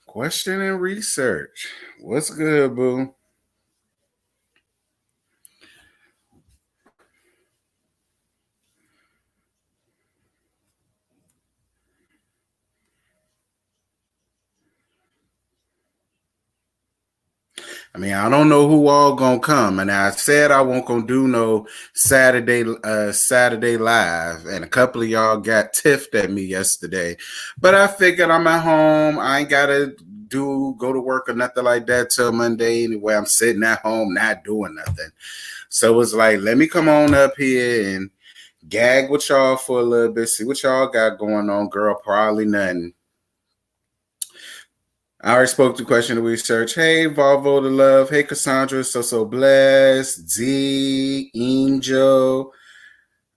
Question and research. What's good, boo? I mean, I don't know who all gonna come, and I said I won't gonna do no Saturday live, and a couple of y'all got tiffed at me yesterday, but I figured I'm at home. I ain't gotta go to work or nothing like that till Monday anyway. I'm sitting at home not doing nothing, so it's like let me come on up here and gag with y'all for a little bit, see what y'all got going on, girl. Probably nothing. I already spoke to question of research. Hey, Volvo to love. Hey, Cassandra, so blessed. Z, Angel.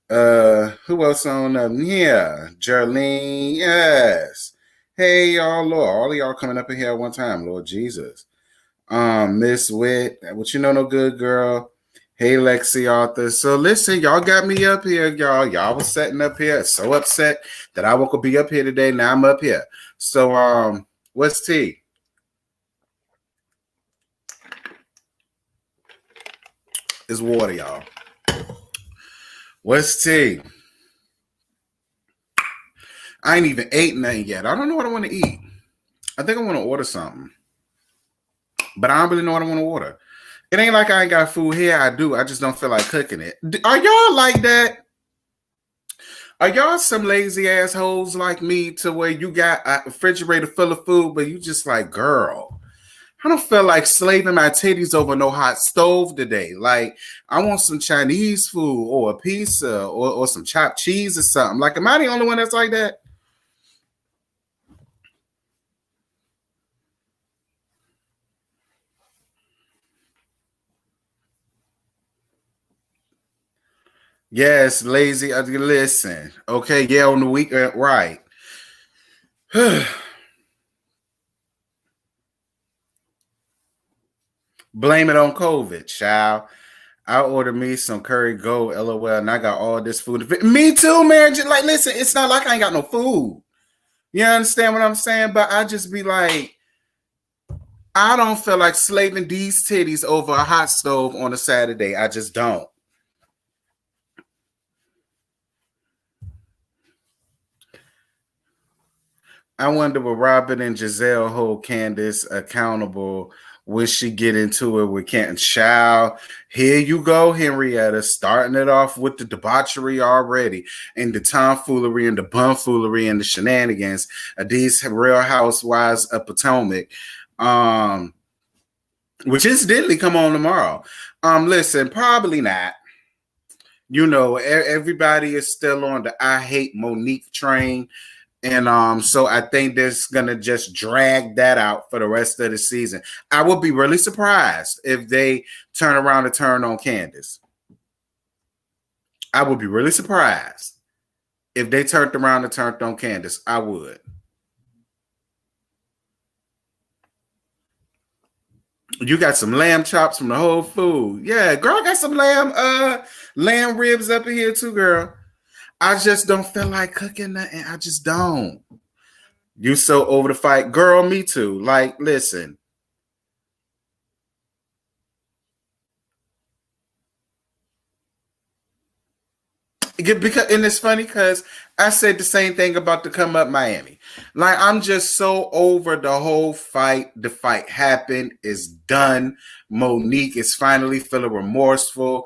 Who else on here? Jerlene, yes. Hey, y'all, Lord. All of y'all coming up in here at one time, Lord Jesus. Miss Wit, what you know, no good girl. Hey, Lexi Arthur. So listen, y'all got me up here, y'all. Y'all was setting up here. So upset that I won't be up here today. Now I'm up here. So what's tea? It's water, y'all. What's tea? I ain't even ate nothing yet. I don't know what I want to eat. I think I want to order something. But I don't really know what I want to order. It ain't like I ain't got food here. I do. I just don't feel like cooking it. Are y'all like that? Are y'all some lazy assholes like me to where you got a refrigerator full of food, but you just like, girl, I don't feel like slaving my titties over no hot stove today. Like, I want some Chinese food or a pizza or some chopped cheese or something. Like, am I the only one that's like that? Yes, lazy. Listen, okay, yeah, on the weekend, right. Blame it on COVID, child. I ordered me some curry goat, LOL, and I got all this food. Me too, man. Just like, listen, it's not like I ain't got no food. You understand what I'm saying? But I just be like, I don't feel like slaving these titties over a hot stove on a Saturday. I just don't. I wonder will Robin and Giselle hold Candace accountable. Will she get into it with Canton Child? Here you go, Henrietta, starting it off with the debauchery already, and the tomfoolery and the bumfoolery and the shenanigans of these Real Housewives of Potomac. Which incidentally come on tomorrow. Listen, probably not. You know, everybody is still on the I hate Monique train. And so I think they're gonna just drag that out for the rest of the season. I would be really surprised if they turn around and turn on Candace. I would be really surprised if they turned around and turned on Candace. I would. You got some lamb chops from the Whole Food. Yeah, girl, I got some lamb ribs up in here too, girl. I just don't feel like cooking nothing. I just don't. You so over the fight, girl. Me too. Like, listen. Because and it's funny because I said the same thing about the come up Miami. Like, I'm just so over the whole fight. The fight happened. It's done. Monique is finally feeling remorseful.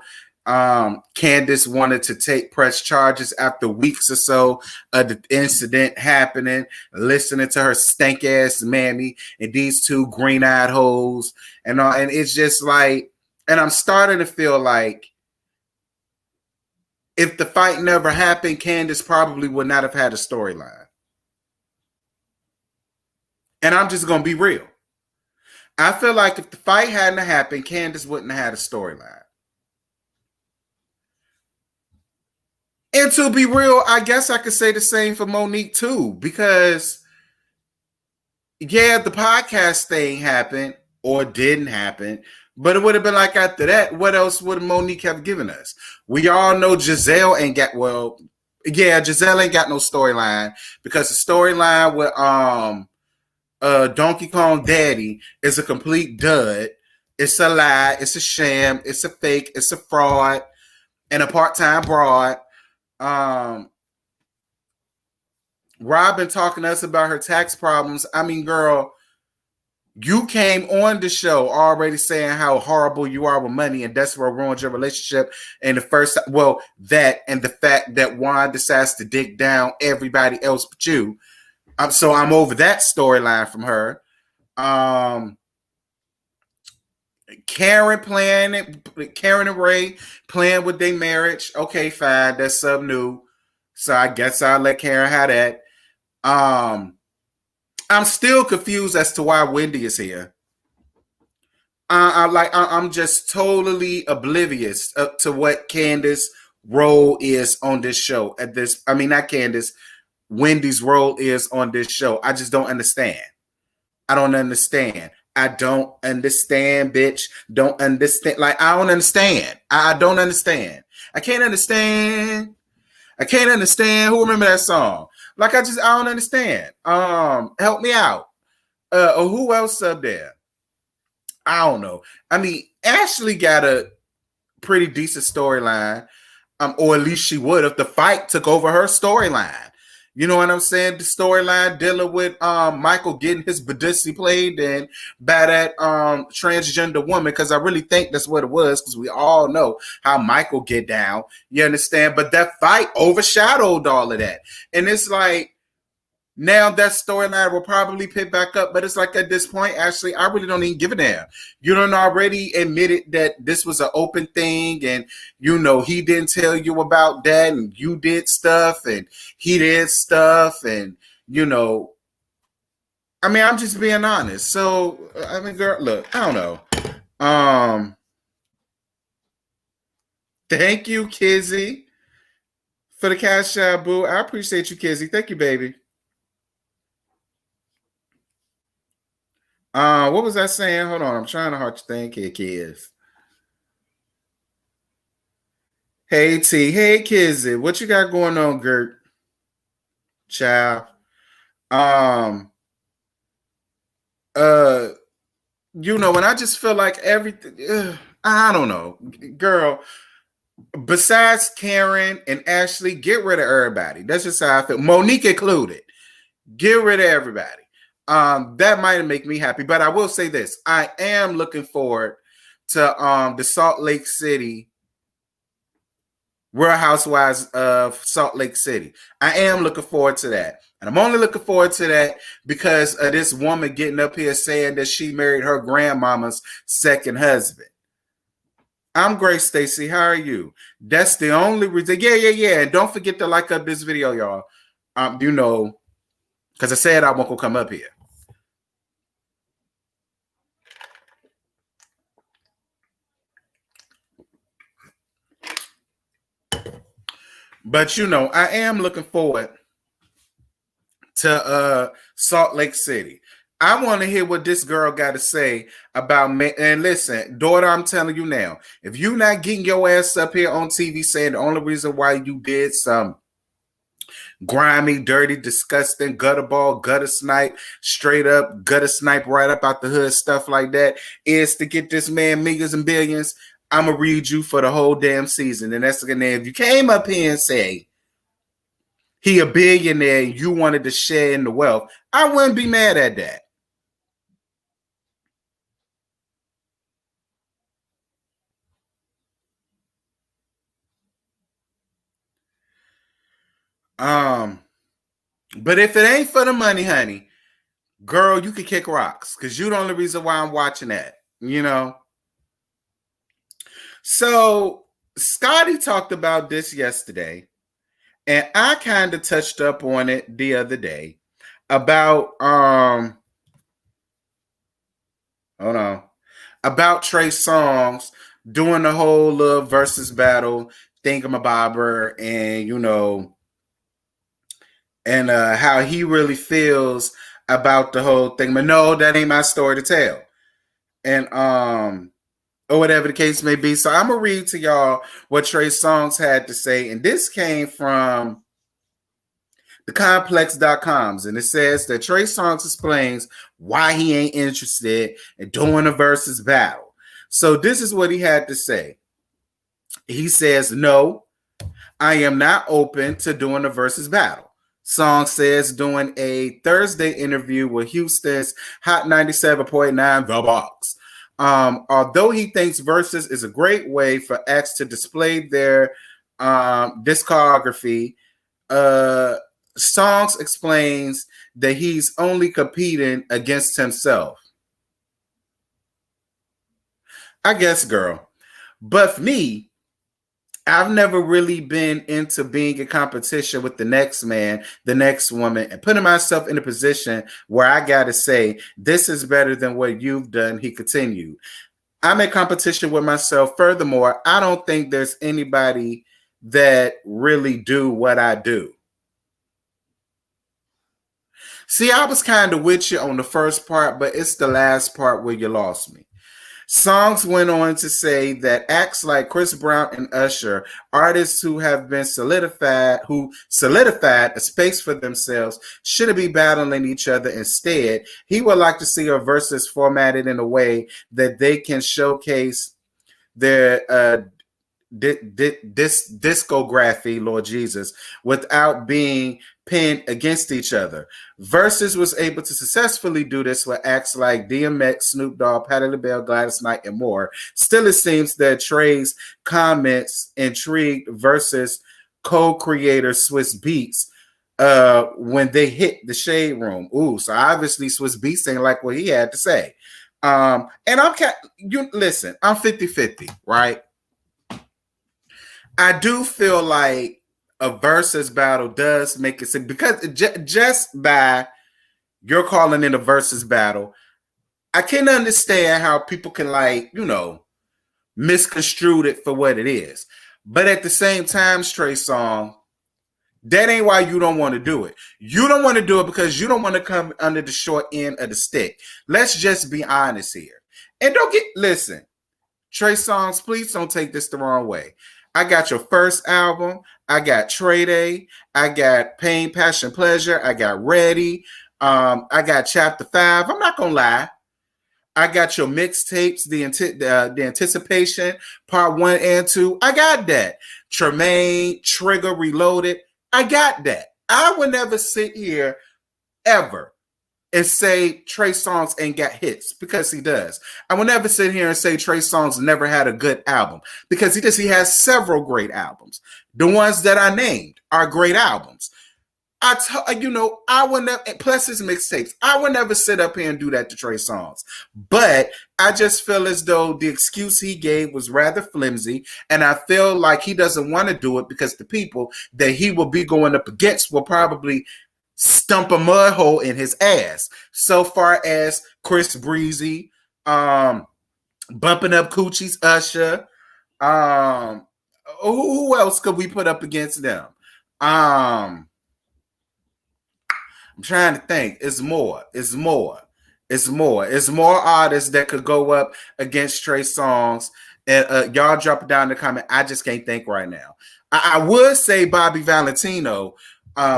Candace wanted to press charges after weeks or so of the incident happening, listening to her stank ass mammy and these two green eyed hoes and all, and it's just like, and I'm starting to feel like if the fight never happened, Candace probably would not have had a storyline. And I'm just gonna be real. I feel like if the fight hadn't happened, Candace wouldn't have had a storyline. And to be real, I guess I could say the same for Monique too, because yeah, the podcast thing happened or didn't happen, but it would have been like after that, what else would Monique have given us? We all know Giselle ain't got, well, Yeah, Giselle ain't got no storyline because the storyline with Donkey Kong Daddy is a complete dud. It's a lie. It's a sham. It's a fake. It's a fraud and a part-time broad. Um, Robin talking to us about her tax problems. I mean, girl, you came on the show already saying how horrible you are with money, and that's what ruins your relationship. And the first, well, that and the fact that Juan decides to dig down everybody else but you. So I'm over that storyline from her. Karen playing it, Karen and Ray playing with their marriage. Okay, fine, that's something new. So I guess I'll let Karen have that. I'm still confused as to why Wendy is here. I'm just totally oblivious to what Candace's role is on this show. Not Candace, Wendy's role is on this show. I just don't understand. I don't understand. I don't understand, bitch. Don't understand. Like, I don't understand. I don't understand. I can't understand. I can't understand. Who remember that song? Like, I don't understand. Help me out. Or who else up there? I don't know. I mean, Ashley got a pretty decent storyline. Or at least she would if the fight took over her storyline. You know what I'm saying? The storyline dealing with Michael getting his Badussi played and by that transgender woman, because I really think that's what it was, because we all know how Michael get down. You understand? But that fight overshadowed all of that. And it's like, now that storyline will probably pick back up, but it's like at this point, Ashley, I really don't even give a damn. You done already admitted that this was an open thing, and you know he didn't tell you about that, and you did stuff, and he did stuff, and you know, I mean, I'm just being honest. So, I mean, girl, look, I don't know. Thank you, Kizzy, for the cash out, boo. I appreciate you, Kizzy. Thank you, baby. What was I saying? Hold on, I'm trying to hard to think here, kids. Hey T, hey Kizzy, what you got going on, Gert? Child. Um, you know, and I just feel like everything. I don't know, girl. Besides Karen and Ashley, get rid of everybody. That's just how I feel. Monique included. Get rid of everybody. That might make me happy, but I will say this: I am looking forward to the Salt Lake City Real Housewives of Salt Lake City. I am looking forward to that. And I'm only looking forward to that because of this woman getting up here saying that she married her grandmama's second husband. I'm great, Stacy. How are you? That's the only reason. Yeah. And don't forget to like up this video, y'all. You know, because I said I won't go come up here. But you know, I am looking forward to Salt Lake City. I want to hear what this girl got to say about me. And listen, daughter, I'm telling you now, if you're not getting your ass up here on TV saying the only reason why you did some grimy, dirty, disgusting, gutter ball, gutter snipe, straight up gutter snipe right up out the hood, stuff like that, is to get this man millions and billions, I'm going to read you for the whole damn season. And that's again, if you came up here and say, he a billionaire and you wanted to share in the wealth, I wouldn't be mad at that. But if it ain't for the money, honey, girl, you can kick rocks because you're the only reason why I'm watching that, you know? So Scotty talked about this yesterday, and I kind of touched up on it the other day about about Trey Songz doing the whole love versus battle thingamabobber, and you know, and how he really feels about the whole thing. But no, that ain't my story to tell. And or whatever the case may be. So I'm gonna read to y'all what Trey Songz had to say, and this came from the complex.coms, and it says that Trey Songz explains why he ain't interested in doing a versus battle. So this is what he had to say. He says, "No, I am not open to doing a versus battle." Song says during a Thursday interview with Houston's Hot 97.9 The Box. Although he thinks versus is a great way for acts to display their discography, Songz explains that he's only competing against himself. I guess, girl. But for me, I've never really been into being in competition with the next man, the next woman, and putting myself in a position where I got to say, this is better than what you've done, he continued. I'm in competition with myself. Furthermore, I don't think there's anybody that really do what I do. See, I was kind of with you on the first part, but it's the last part where you lost me. Songz went on to say that acts like Chris Brown and Usher, artists who have been solidified a space for themselves, shouldn't be battling each other. Instead, he would like to see a versus formatted in a way that they can showcase their discography, Lord Jesus, without being pinned against each other. Versus was able to successfully do this with acts like DMX, Snoop Dogg, Patti LaBelle, Gladys Knight, and more. Still, it seems that Trey's comments intrigued Versus co-creator Swiss Beats when they hit the Shade Room. Ooh, so obviously Swiss Beats ain't like what he had to say. And I'm 50-50, right? I do feel like a versus battle does make it, because just by you're calling it a versus battle, I can understand how people can misconstrue it for what it is. But at the same time, Trey Songz, that ain't why you don't want to do it. You don't want to do it because you don't want to come under the short end of the stick. Let's just be honest here. And listen, Trey Songz, please don't take this the wrong way. I got your first album. I got Trey Day. I got Pain, Passion, Pleasure. I got Ready. I got Chapter 5. I'm not going to lie. I got your mixtapes, the Anticipation, Part 1 and 2. I got that. Tremaine, Trigger, Reloaded. I got that. I would never sit here ever and say Trey Songz ain't got hits, because he does. I will never sit here and say Trey Songz never had a good album, because he does. He has several great albums. The ones that I named are great albums. I would never, plus his mixtapes, I would never sit up here and do that to Trey Songz. But I just feel as though the excuse he gave was rather flimsy, and I feel like he doesn't want to do it because the people that he will be going up against will probably stump a mud hole in his ass. So far as Chris Breezy, bumping up Coochie's Usher, who else could we put up against them? I'm trying to think. It's more artists that could go up against Trey Songz. And y'all drop it down in the comment. I just can't think right now. I would say Bobby Valentino,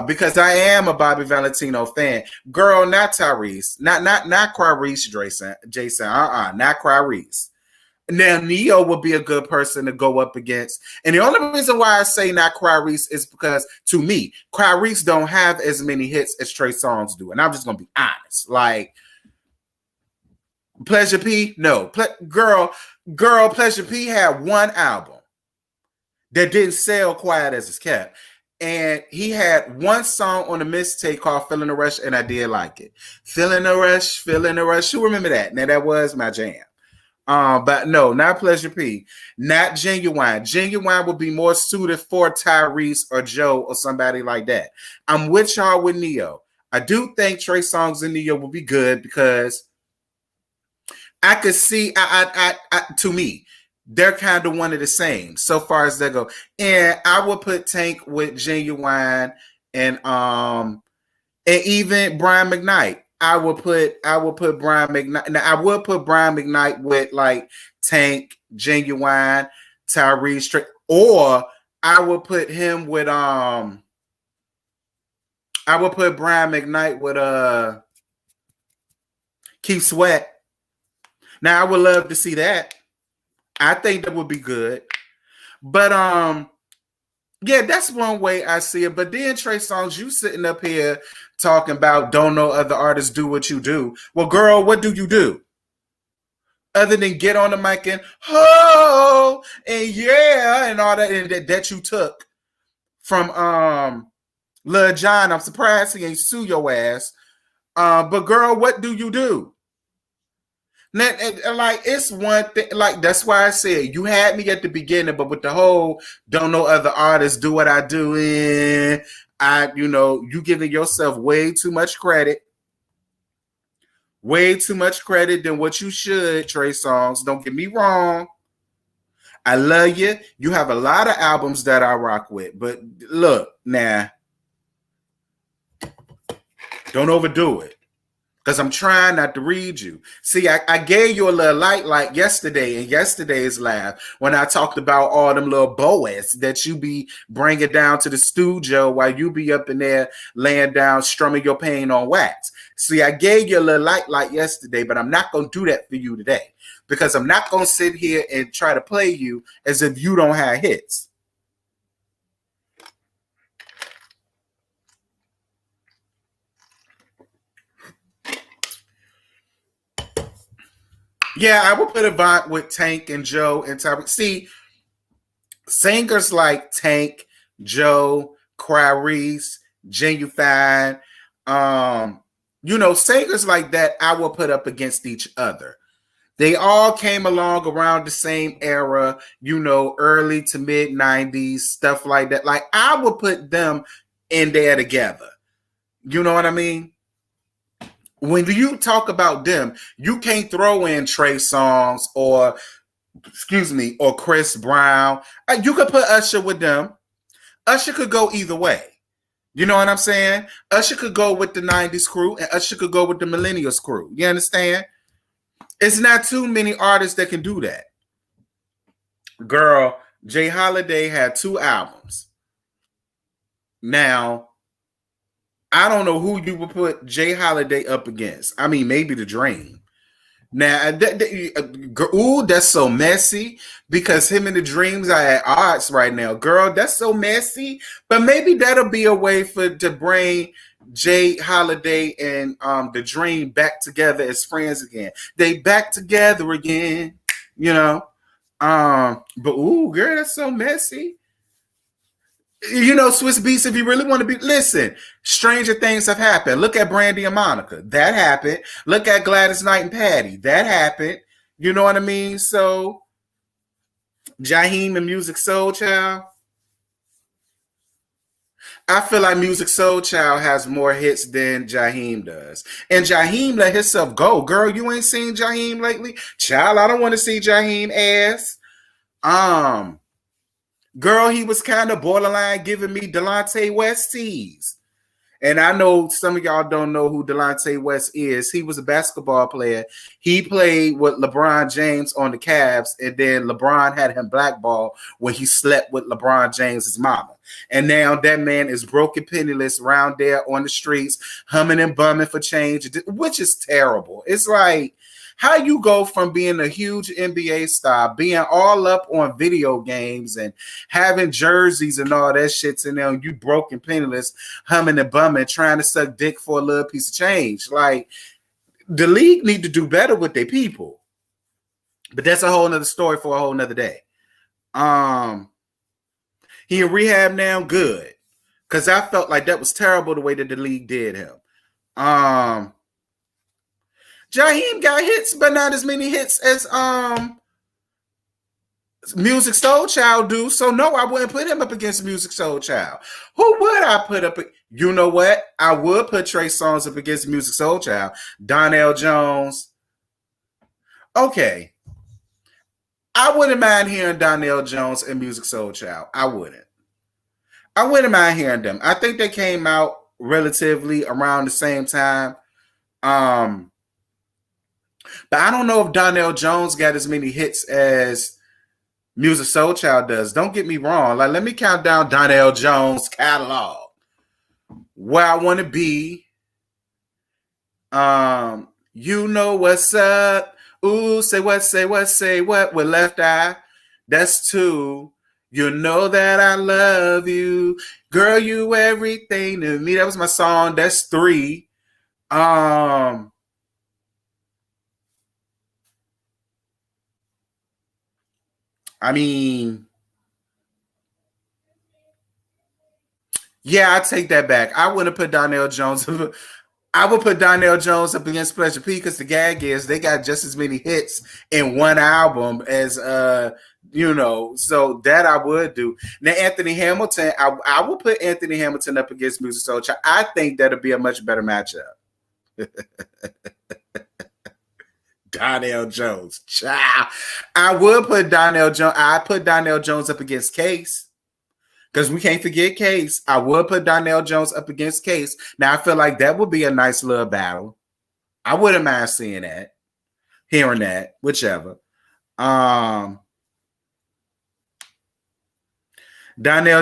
because I am a Bobby Valentino fan. Girl, not Tyrese. Not Clarice Jason. Not Clarice. Now, Neo would be a good person to go up against. And the only reason why I say not Clarice is because, to me, Clarice don't have as many hits as Trey Songz do. And I'm just going to be honest. Like, Pleasure P? No. Girl, Pleasure P had one album that didn't sell Quiet as It's Kept. And he had one song on the mixtape called Feeling the Rush, and I did like it. Feeling the Rush. Who remember that? Now, that was my jam. But no, not Pleasure P. Not Genuine. Genuine would be more suited for Tyrese or Joe or somebody like that. I'm with y'all with Neo. I do think Trey Songz and Neo will be good, because I could see, to me, they're kind of one of the same so far as they go. And I would put Tank with Genuine and even Brian McKnight. I would put Brian McKnight. Now, I would put Brian McKnight with like Tank, Genuine, Tyrese, or I would put him with I would put Brian McKnight with Keith Sweat. Now I would love to see that. I think that would be good. But yeah, that's one way I see it. But then Trey Songz, you sitting up here talking about don't know other artists do what you do. Well, girl, what do you do? Other than get on the mic and oh and yeah and all that and that you took from Lil Jon. I'm surprised he ain't sue your ass. But girl, what do you do? Now, like it's one thing, like that's why I said you had me at the beginning, but with the whole don't know other artists do what I do, you giving yourself way too much credit. Way too much credit than what you should, Trey Songz. Don't get me wrong. I love you. You have a lot of albums that I rock with, but look, nah. Don't overdo it. Because I'm trying not to read you. See, I gave you a little light yesterday in yesterday's live when I talked about all them little boas that you be bringing down to the studio while you be up in there laying down, strumming your pain on wax. See, I gave you a little light yesterday, but I'm not going to do that for you today because I'm not going to sit here and try to play you as if you don't have hits. Yeah, I would put Avant with Tank and Joe and Tyreek. See, singers like Tank, Joe, Clarice, Genuine, singers like that, I will put up against each other. They all came along around the same era, early to mid 90s, stuff like that. Like, I would put them in there together. You know what I mean? When you talk about them, you can't throw in Trey Songz or Chris Brown. You could put Usher with them. Usher could go either way. You know what I'm saying? Usher could go with the 90s crew and Usher could go with the millennials crew. You understand? It's not too many artists that can do that. Girl, Jay Holiday had 2 albums. Now, I don't know who you would put Jay Holiday up against. I mean, maybe The Dream. Now, that's so messy because him and The Dreams are at odds right now. Girl, that's so messy. But maybe that'll be a way to bring Jay Holiday and The Dream back together as friends again. They back together again, But girl, that's so messy. Swiss Beats, if you really want to be, listen, stranger things have happened. Look at Brandy and Monica. That happened. Look at Gladys Knight and Patty. That happened. You know what I mean? So, Jaheim and Music Soul Child. I feel like Music Soul Child has more hits than Jaheim does. And Jaheim let himself go. Girl, you ain't seen Jaheim lately? Child, I don't want to see Jaheim ass. Girl, he was kind of borderline giving me Delonte West tease. And I know some of y'all don't know who Delonte West is. He was a basketball player. He played with LeBron James on the Cavs, and then LeBron had him blackballed when he slept with LeBron James's mama. And now that man is broken penniless around there on the streets, humming and bumming for change, which is terrible. It's like, how you go from being a huge NBA star, being all up on video games and having jerseys and all that shit, and then you broken penniless, humming and bumming, trying to suck dick for a little piece of change. Like, the league need to do better with their people. But that's a whole nother story for a whole nother day. He in rehab now, good. Because I felt like that was terrible the way that the league did him. Jaheim got hits, but not as many hits as Music Soul Child do. So no, I wouldn't put him up against Music Soul Child. Who would I put up? You know what? I would put Trey Songz up against Music Soul Child. Donnell Jones. Okay. I wouldn't mind hearing Donnell Jones and Music Soul Child. I wouldn't mind hearing them. I think they came out relatively around the same time. But I don't know if Donnell Jones got as many hits as Music Soul Child does. Don't get me wrong. Like, let me count down Donnell Jones' catalog. where I want to be. You know what's up. Ooh, say what, say what, say what with left eye. That's 2. You know that I love you. Girl, you everything to me. That was my song. That's 3. I mean, yeah, I take that back. I wouldn't put Donnell Jones. I would put Donnell Jones up against Pleasure P because the gag is they got just as many hits in one album as so that I would do. Now Anthony Hamilton, I will put Anthony Hamilton up against Musiq Soulchild. I think that'll be a much better matchup. Donnell Jones, child. I would put Donnell Jones. I put Donnell Jones up against Case. Because we can't forget Case. I would put Donnell Jones up against Case. Now, I feel like that would be a nice little battle. I wouldn't mind seeing that, hearing that, whichever. Donnell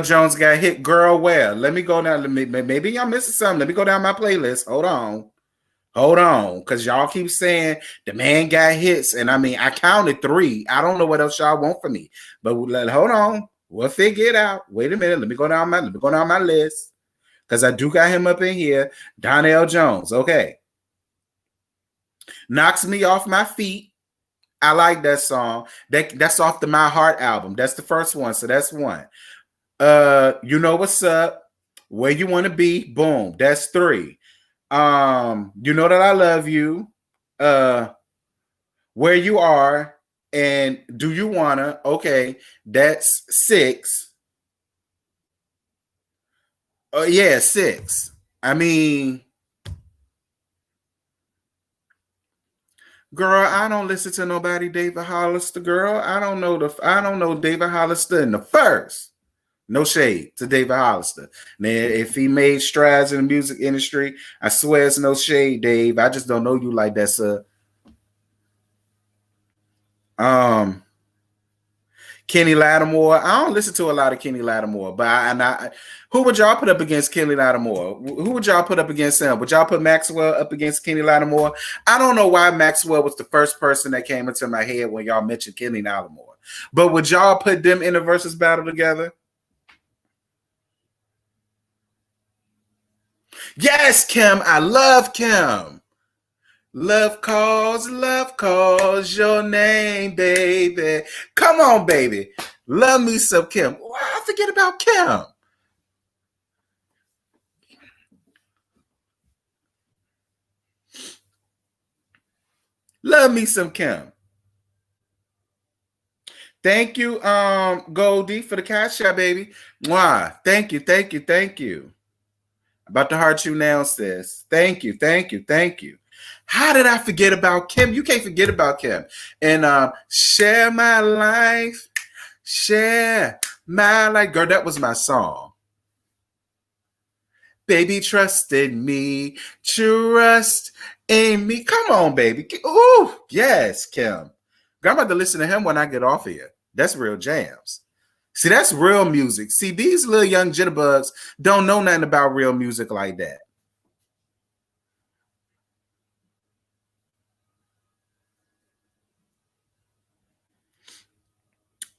Jones got hit, girl, where? Let me go down. Maybe y'all missing something. Let me go down my playlist. Hold on. Because y'all keep saying the man got hits. And I mean, I counted 3. I don't know what else y'all want from me. But hold on. We'll figure it out. Wait a minute. Let me go down my list. Because I do got him up in here. Donnell Jones. Okay. Knocks Me Off My Feet. I like that song. That's off the My Heart album. That's the first one. So that's 1. You Know What's Up. Where You Want to Be. Boom. That's 3. You Know That I Love You. Where You Are. And Do You Wanna? Okay, that's 6. Yeah, 6. I mean, girl, I don't listen to nobody David Hollister, girl. I don't know David Hollister in the first. No shade to David Hollister. Now, if he made strides in the music industry, I swear it's no shade, Dave. I just don't know you like that, sir. Kenny Lattimore. I don't listen to a lot of Kenny Lattimore, but who would y'all put up against Kenny Lattimore? Who would y'all put up against him? Would y'all put Maxwell up against Kenny Lattimore? I don't know why Maxwell was the first person that came into my head when y'all mentioned Kenny Lattimore, but would y'all put them in a versus battle together? Yes, Kim. I love Kim. Love calls your name, baby. Come on, baby. Love me some Kim. Why I forget about Kim? Love me some Kim. Thank you, Goldie, for the cash out, baby. Mwah. Thank you. About to heart you now, sis. Thank you. How did I forget about Kim? You can't forget about Kim. And share my life. Girl, that was my song. Baby, trust in me. Trust in me. Come on, baby. Ooh, yes, Kim. Girl, I'm about to listen to him when I get off here. That's real jams. See, that's real music. See, these little young jitterbugs don't know nothing about real music like that.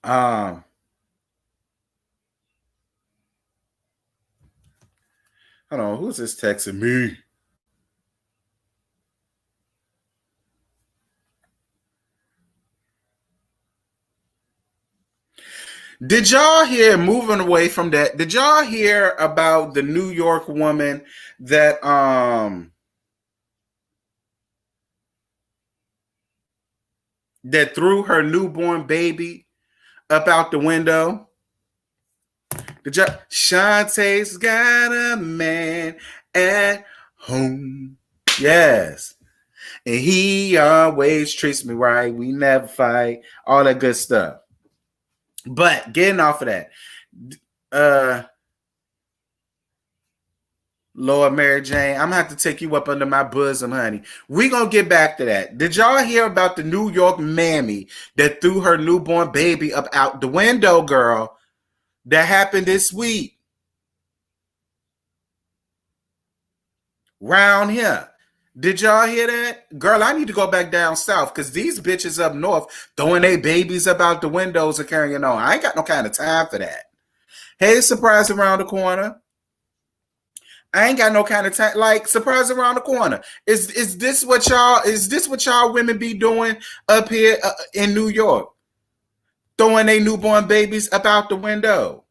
Hold on, who's this texting me? Did y'all hear, moving away from that, did y'all hear about the New York woman that that threw her newborn baby up out the window? Shantae's got a man at home. Yes. And he always treats me right. We never fight. All that good stuff. But getting off of that, Lord Mary Jane, I'm gonna have to take you up under my bosom, honey. We gonna get back to that. Did y'all hear about the New York mammy that threw her newborn baby up out the window, girl? That happened this week. round here. Did y'all hear that? Girl, I need to go back down south because these bitches up north throwing their babies up out the windows and carrying on. I ain't got no kind of time for that. Hey, surprise around the corner. I ain't got no kind of time. Like, surprise around the corner. Is this what y'all women be doing up here in New York? Throwing their newborn babies up out the window.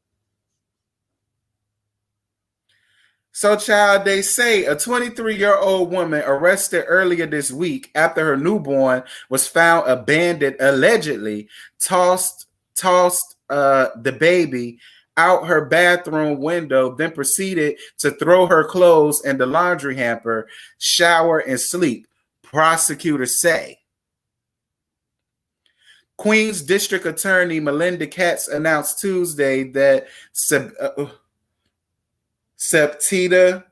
So, child, they say a 23-year-old woman arrested earlier this week after her newborn was found abandoned, allegedly tossed the baby out her bathroom window, then proceeded to throw her clothes in the laundry hamper, shower, and sleep, prosecutors say. Queens District Attorney Melinda Katz announced Tuesday that Septita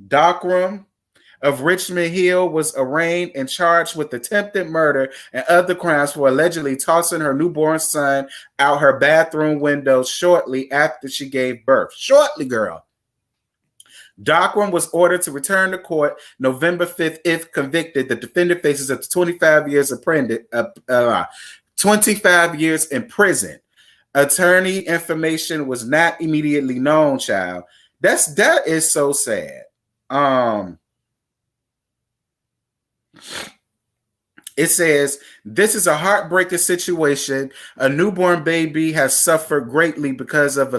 Docrum of Richmond Hill was arraigned and charged with attempted murder and other crimes for allegedly tossing her newborn son out her bathroom window shortly after she gave birth. Shortly, girl. Docrum was ordered to return to court November 5th if convicted. The defendant faces up to 25 years in prison. Attorney information was not immediately known, child. That is so sad. It says, this is a heartbreaking situation. A newborn baby has suffered greatly because of the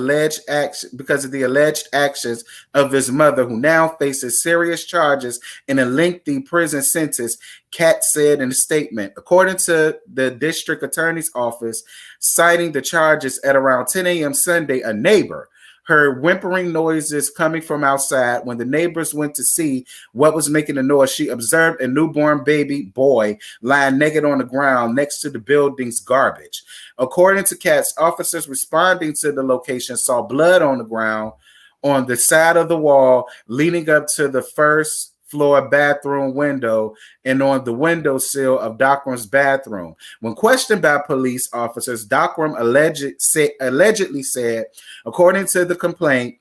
alleged actions of his mother, who now faces serious charges and a lengthy prison sentence, Katz said in a statement. According to the district attorney's office, citing the charges at around 10 a.m. Sunday, a neighbor heard whimpering noises coming from outside. When the neighbors went to see what was making the noise, she observed a newborn baby boy lying naked on the ground next to the building's garbage. According to Katz, officers responding to the location saw blood on the ground on the side of the wall leading up to the first floor bathroom window and on the windowsill of Dockrum's bathroom. When questioned by police officers, Dockrum allegedly said, according to the complaint,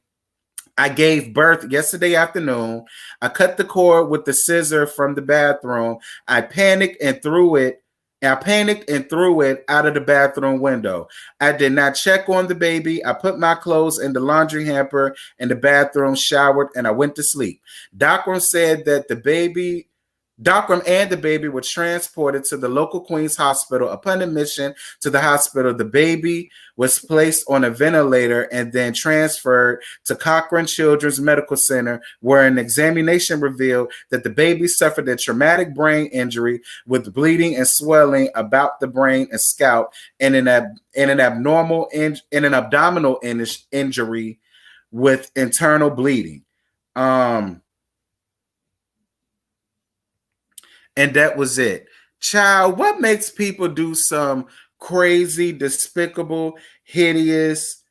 I gave birth yesterday afternoon. I cut the cord with the scissor from the bathroom. I panicked and threw it out of the bathroom window. I did not check on the baby. I put my clothes in the laundry hamper in the bathroom, showered, and I went to sleep. Docrum said that Docrum and the baby were transported to the local Queens hospital. Upon admission to the hospital, the baby was placed on a ventilator and then transferred to Cochrane Children's Medical Center, where an examination revealed that the baby suffered a traumatic brain injury with bleeding and swelling about the brain and scalp, and an abdominal injury with internal bleeding. And that was it. Child, what makes people do some crazy, despicable, hideous,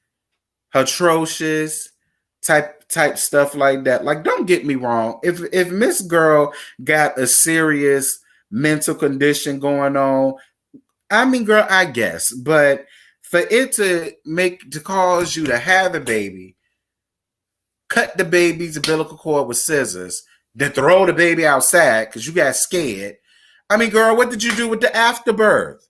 atrocious type stuff like that? Like, don't get me wrong. If Miss Girl got a serious mental condition going on, I mean, girl, I guess. But for it to cause you to have a baby, cut the baby's umbilical cord with scissors, then throw the baby outside because you got scared. I mean, girl, what did you do with the afterbirth?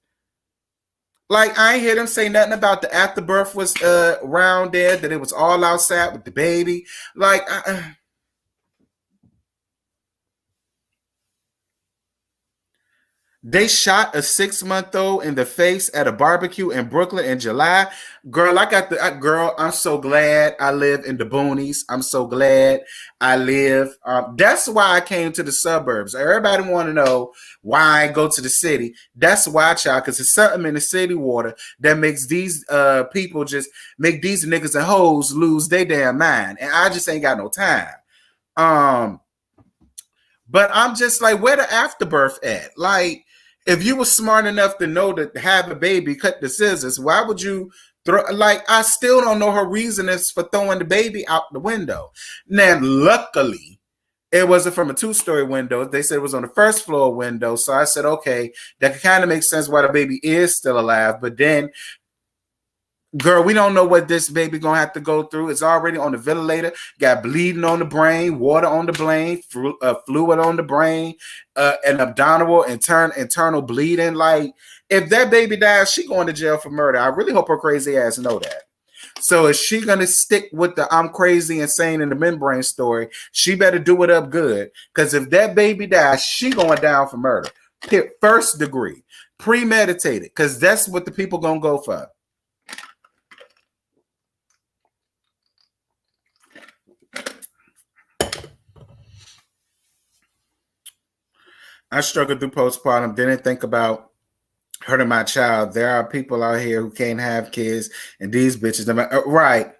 Like, I ain't hear them say nothing about the afterbirth was around there, that it was all outside with the baby. Like, they shot a 6-month-old in the face at a barbecue in Brooklyn in July. Girl, I'm so glad I live in the boonies. I'm so glad I live. That's why I came to the suburbs. Everybody want to know why I go to the city. That's why, child, because there's something in the city water that makes these people just make these niggas and hoes lose their damn mind. And I just ain't got no time. But I'm just like, where the afterbirth at? Like, if you were smart enough to know to have a baby, cut the scissors, why would you throw? Like, I still don't know her reasonings for throwing the baby out the window. Now, luckily, it wasn't from a 2-story window. They said it was on the first floor window. So I said, okay, that kind of makes sense why the baby is still alive. But then Girl, we don't know what this baby gonna have to go through. It's already on the ventilator, got bleeding on the brain, water on the brain, fluid on the brain, an abdominal internal bleeding. Like, if that baby dies, she going to jail for murder. I really hope her crazy ass know that. So is she gonna stick with the I'm crazy, insane in the membrane story? She better do it up good. Because if that baby dies, she going down for murder. First degree, premeditated, because that's what the people gonna go for. I struggled through postpartum, didn't think about hurting my child. There are people out here who can't have kids, and these bitches, right.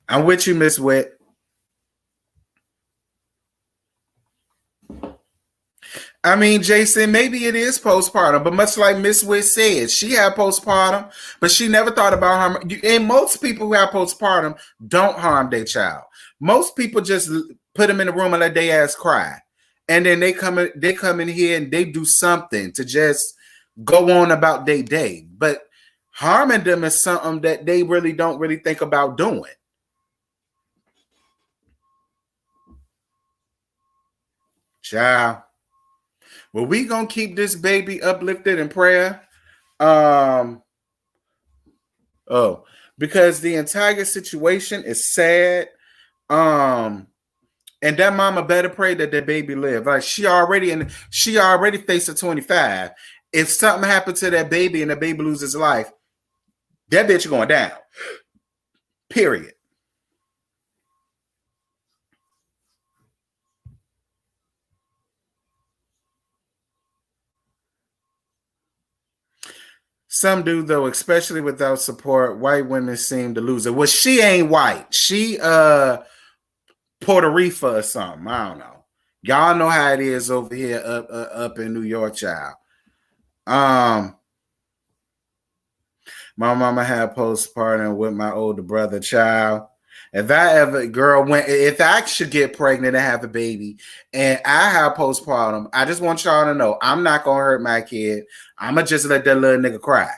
I'm with you, Miss Witt. I mean, Jason, maybe it is postpartum, but much like Miss Witt said, she had postpartum, but she never thought about harm. And most people who have postpartum don't harm their child. Most people just put them in the room and let their ass cry. And then they come in here and they do something to just go on about their day. But harming them is something that they really don't really think about doing. Child. Well, we gonna keep this baby uplifted in prayer. Because the entire situation is sad. And that mama better pray that that baby live. Like she already faced a 25. If something happened to that baby and the baby loses life, that bitch going down. Period. Some do though, especially without support. White women seem to lose it. Well, she ain't white. She Puerto Rico or something. I don't know. Y'all know how it is over here up in New York, child. My mama had postpartum with my older brother, child. If I should get pregnant and have a baby and I have postpartum, I just want y'all to know I'm not gonna hurt my kid. I'ma just let that little nigga cry.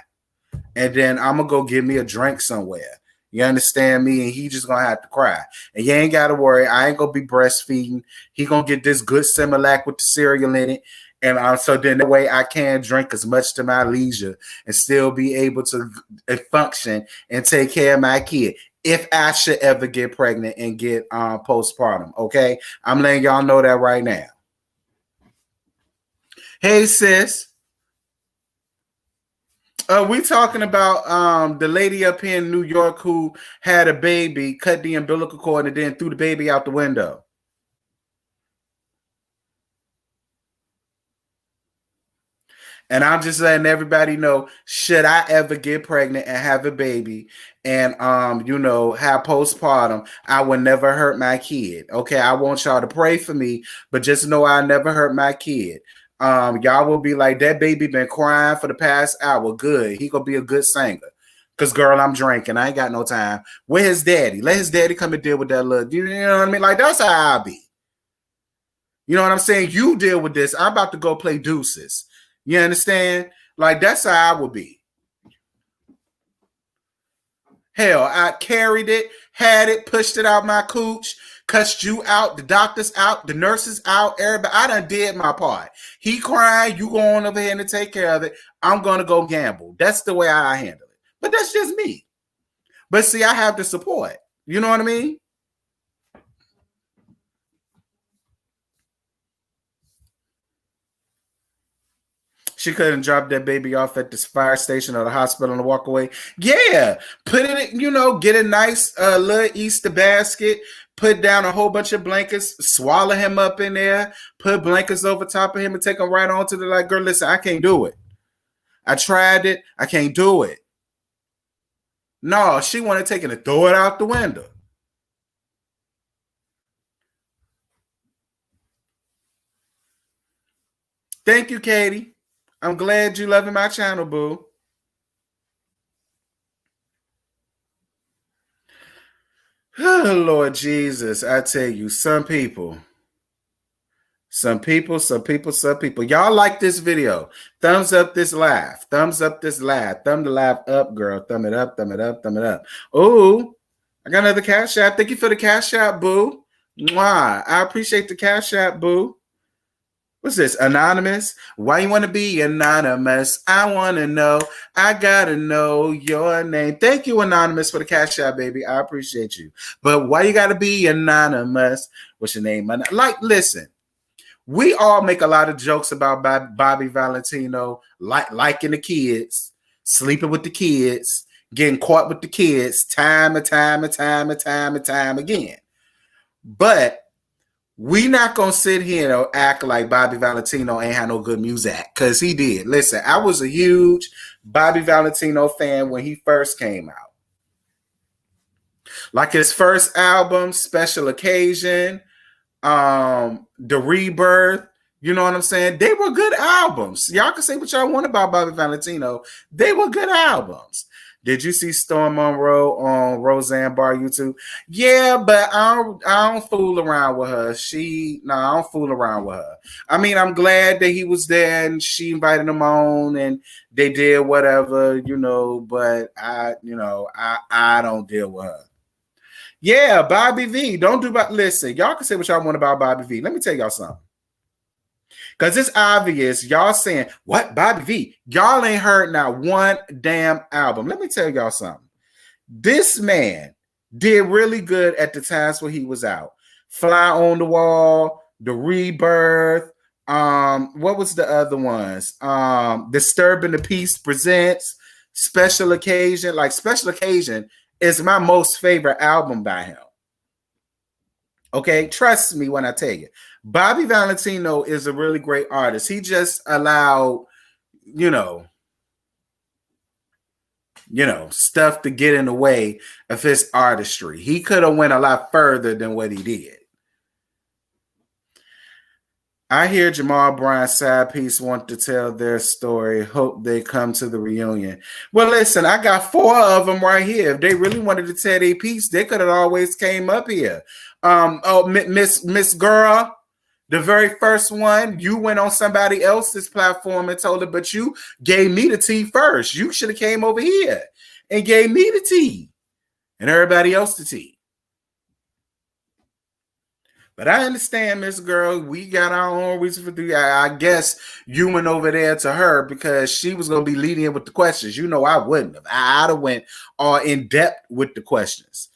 And then I'm gonna go get me a drink somewhere. You understand me? And he just gonna have to cry. And you ain't gotta worry. I ain't gonna be breastfeeding. He gonna get this good Similac with the cereal in it. And so then the way I can drink as much to my leisure and still be able to function and take care of my kid. If I should ever get pregnant and get postpartum, okay? I'm letting y'all know that right now. Hey, sis. We talking about the lady up here in New York who had a baby, cut the umbilical cord, and then threw the baby out the window. And I'm just letting everybody know, should I ever get pregnant and have a baby and have postpartum, I would never hurt my kid. Okay, I want y'all to pray for me, but just know I never hurt my kid. Y'all will be like, that baby been crying for the past hour. Good. He gonna be a good singer. Cause girl, I'm drinking. I ain't got no time. Where his daddy? Let his daddy come and deal with that little. You know what I mean? Like that's how I be. You know what I'm saying? You deal with this. I'm about to go play deuces. You understand? Like that's how I would be. Hell, I carried it, had it, pushed it out my cooch, cussed you out, the doctors out, the nurses out, everybody. I done did my part. He crying, you go on over here and take care of it. I'm gonna go gamble. That's the way I handle it. But that's just me. But see, I have the support. You know what I mean? She couldn't drop that baby off at this fire station or the hospital and walk away. Yeah, put it, get a nice little Easter basket, put down a whole bunch of blankets, swallow him up in there, put blankets over top of him and take him right on to the girl, listen, I can't do it. I tried it. I can't do it. No, she wanted to take it and throw it out the window. Thank you, Katie. I'm glad you loving my channel, boo. Lord Jesus, I tell you, some people Some people. Y'all like this video. Thumbs up this live. Thumbs up this live. Thumb the live up, girl. Thumb it up, thumb it up, thumb it up. Ooh, I got another cash app. Thank you for the cash app, boo. Mwah. I appreciate the cash app, boo. What's this? Anonymous? Why you want to be anonymous? I want to know. I got to know your name. Thank you, Anonymous, for the cash app, baby. I appreciate you. But why you got to be anonymous? What's your name? Like, listen, we all make a lot of jokes about Bobby Valentino, liking the kids, sleeping with the kids, getting caught with the kids time and time again. But we not gonna sit here and act like Bobby Valentino ain't had no good music, because he did. Listen, I was a huge Bobby Valentino fan when he first came out. Like his first album, Special Occasion, The Rebirth, you know what I'm saying? They were good albums. Y'all can say what y'all want about Bobby Valentino. They were good albums. Did you see Storm Monroe on Roseanne Barr YouTube? Yeah, but I don't fool around with her. I don't fool around with her. I mean, I'm glad that he was there and she invited him on and they did whatever, but I don't deal with her. Yeah, Bobby V. Listen, y'all can say what y'all want about Bobby V. Let me tell y'all something. Because it's obvious y'all saying, what, Bobby V? Y'all ain't heard not one damn album. Let me tell y'all something. This man did really good at the times when he was out. Fly on the Wall, The Rebirth, what was the other ones? Disturbing the Peace Presents, Special Occasion. Like, Special Occasion is my most favorite album by him. Okay, trust me when I tell you. Bobby Valentino is a really great artist. He just allowed, stuff to get in the way of his artistry. He could have went a lot further than what he did. I hear Jamal Bryant's side piece want to tell their story. Hope they come to the reunion. Well, listen, I got 4 of them right here. If they really wanted to tell their piece, they could have always came up here. Miss Girl, the very first one, you went on somebody else's platform and told it, but you gave me the tea first. You should have came over here and gave me the tea and everybody else the tea. But I understand, Miss Girl, we got our own reason for doing. I guess you went over there to her because she was going to be leading with the questions. I wouldn't have. I'd have went all in depth with the questions.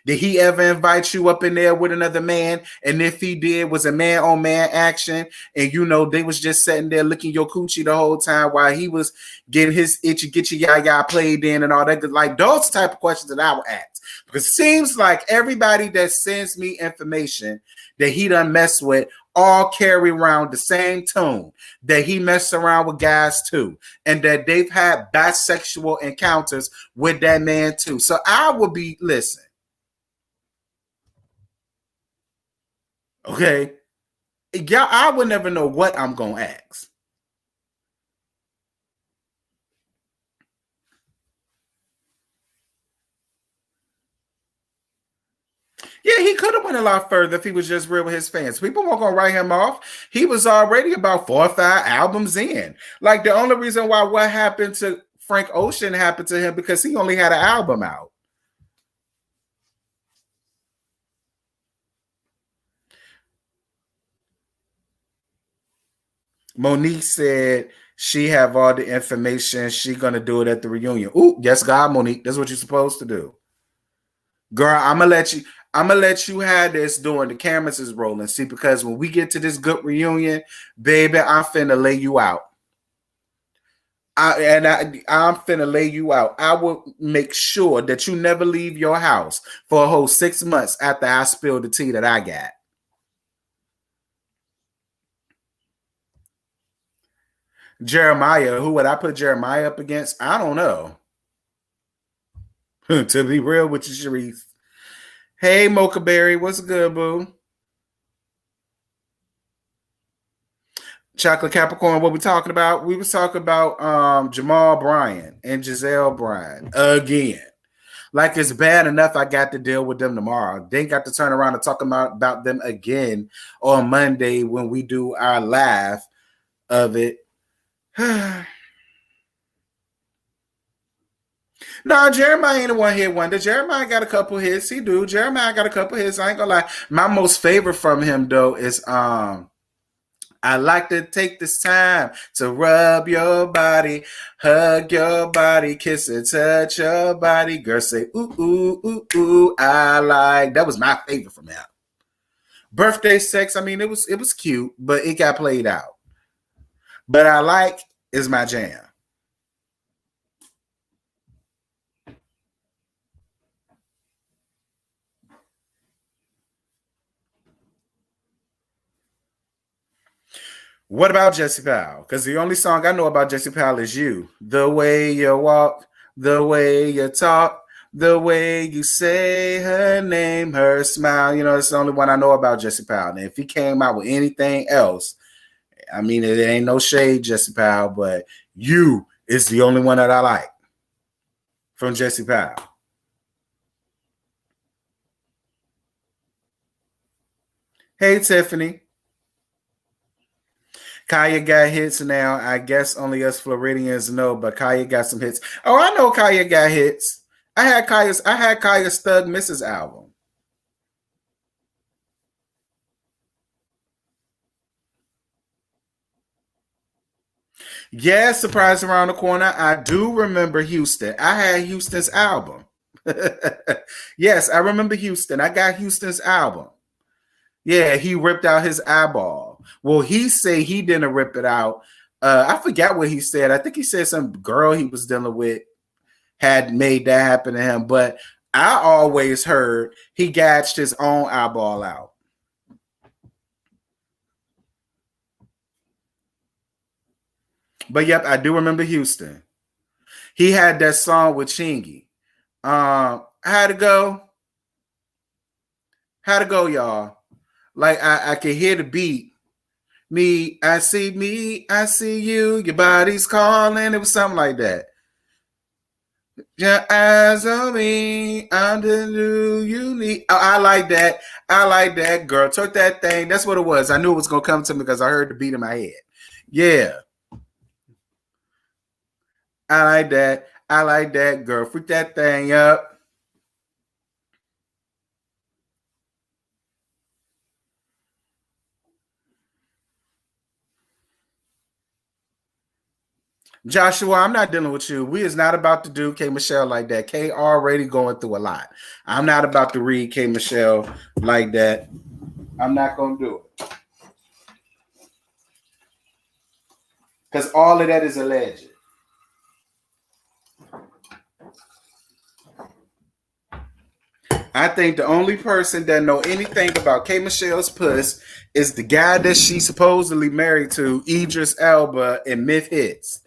Did he ever invite you up in there with another man? And if he did, was a man-on-man action? And, they was just sitting there licking your coochie the whole time while he was getting his itchy yaya played in and all that. Like, those type of questions that I would ask. Because it seems like everybody that sends me information that he done mess with all carry around the same tune, that he messed around with guys too, and that they've had bisexual encounters with that man too. So I would be, listen. Okay. Yeah, I would never know what I'm going to ask. Yeah, he could have went a lot further if he was just real with his fans. People weren't going to write him off. He was already about 4 or 5 albums in. Like, the only reason why what happened to Frank Ocean happened to him because he only had an album out. Monique said she have all the information. She gonna do it at the reunion. Ooh, yes, God, Monique. That's what you're supposed to do. Girl, I'm gonna let you have this during the cameras is rolling. See, because when we get to this good reunion, baby, I'm finna lay you out. I'm finna lay you out. I will make sure that you never leave your house for a whole 6 months after I spill the tea that I got. Jeremiah, who would I put Jeremiah up against? I don't know. To be real with you, Sharice. Hey, Mocha Berry, what's good, boo? Chocolate Capricorn, what we talking about? We was talking about Jamal Bryant and Giselle Bryant again. Like it's bad enough I got to deal with them tomorrow. Then got to turn around and talk about them again on Monday when we do our live of it. No, Jeremiah ain't a one-hit wonder. Jeremiah got a couple hits. He do. Jeremiah got a couple hits. I ain't gonna lie. My most favorite from him though is I like to take this time to rub your body, hug your body, kiss and touch your body. Girl say, ooh, ooh, ooh, ooh. I like that was my favorite from him. Birthday Sex, I mean, it was cute, but it got played out. But I like is my jam. What about Jesse Powell? Because the only song I know about Jesse Powell is You. The way you walk, the way you talk, the way you say her name, her smile. You know, it's the only one I know about Jesse Powell. And if he came out with anything else, I mean, it ain't no shade, Jesse Powell, but You is the only one that I like from Jesse Powell. Hey, Tiffany. Kaya got hits now. I guess only us Floridians know, but Kaya got some hits. Oh, I know Kaya got hits. I had Kaya's Thug Mrs. album. Yeah, Surprise Around the Corner. I do remember Houston. I had Houston's album. Yes, I remember Houston. I got Houston's album. Yeah, he ripped out his eyeball. Well, he said he didn't rip it out. I forgot what he said. I think he said some girl he was dealing with had made that happen to him. But I always heard he gouged his own eyeball out. But yep, I do remember Houston. He had that song with Chingy. How to go? How to go, y'all? Like I can hear the beat. Me, I see you. Your body's calling. It was something like that. Your eyes on me. I'm the new you need. Oh, I like that. I like that. Girl, took that thing. That's what it was. I knew it was gonna come to me because I heard the beat in my head. Yeah. I like that. I like that. Girl, freak that thing up. Joshua, I'm not dealing with you. We is not about to do K Michelle like that. K already going through a lot. I'm not about to read K Michelle like that. I'm not gonna do it. Because all of that is alleged. I think the only person that know anything about K Michelle's puss is the guy that she supposedly married to, Idris Elba and Myth Hits.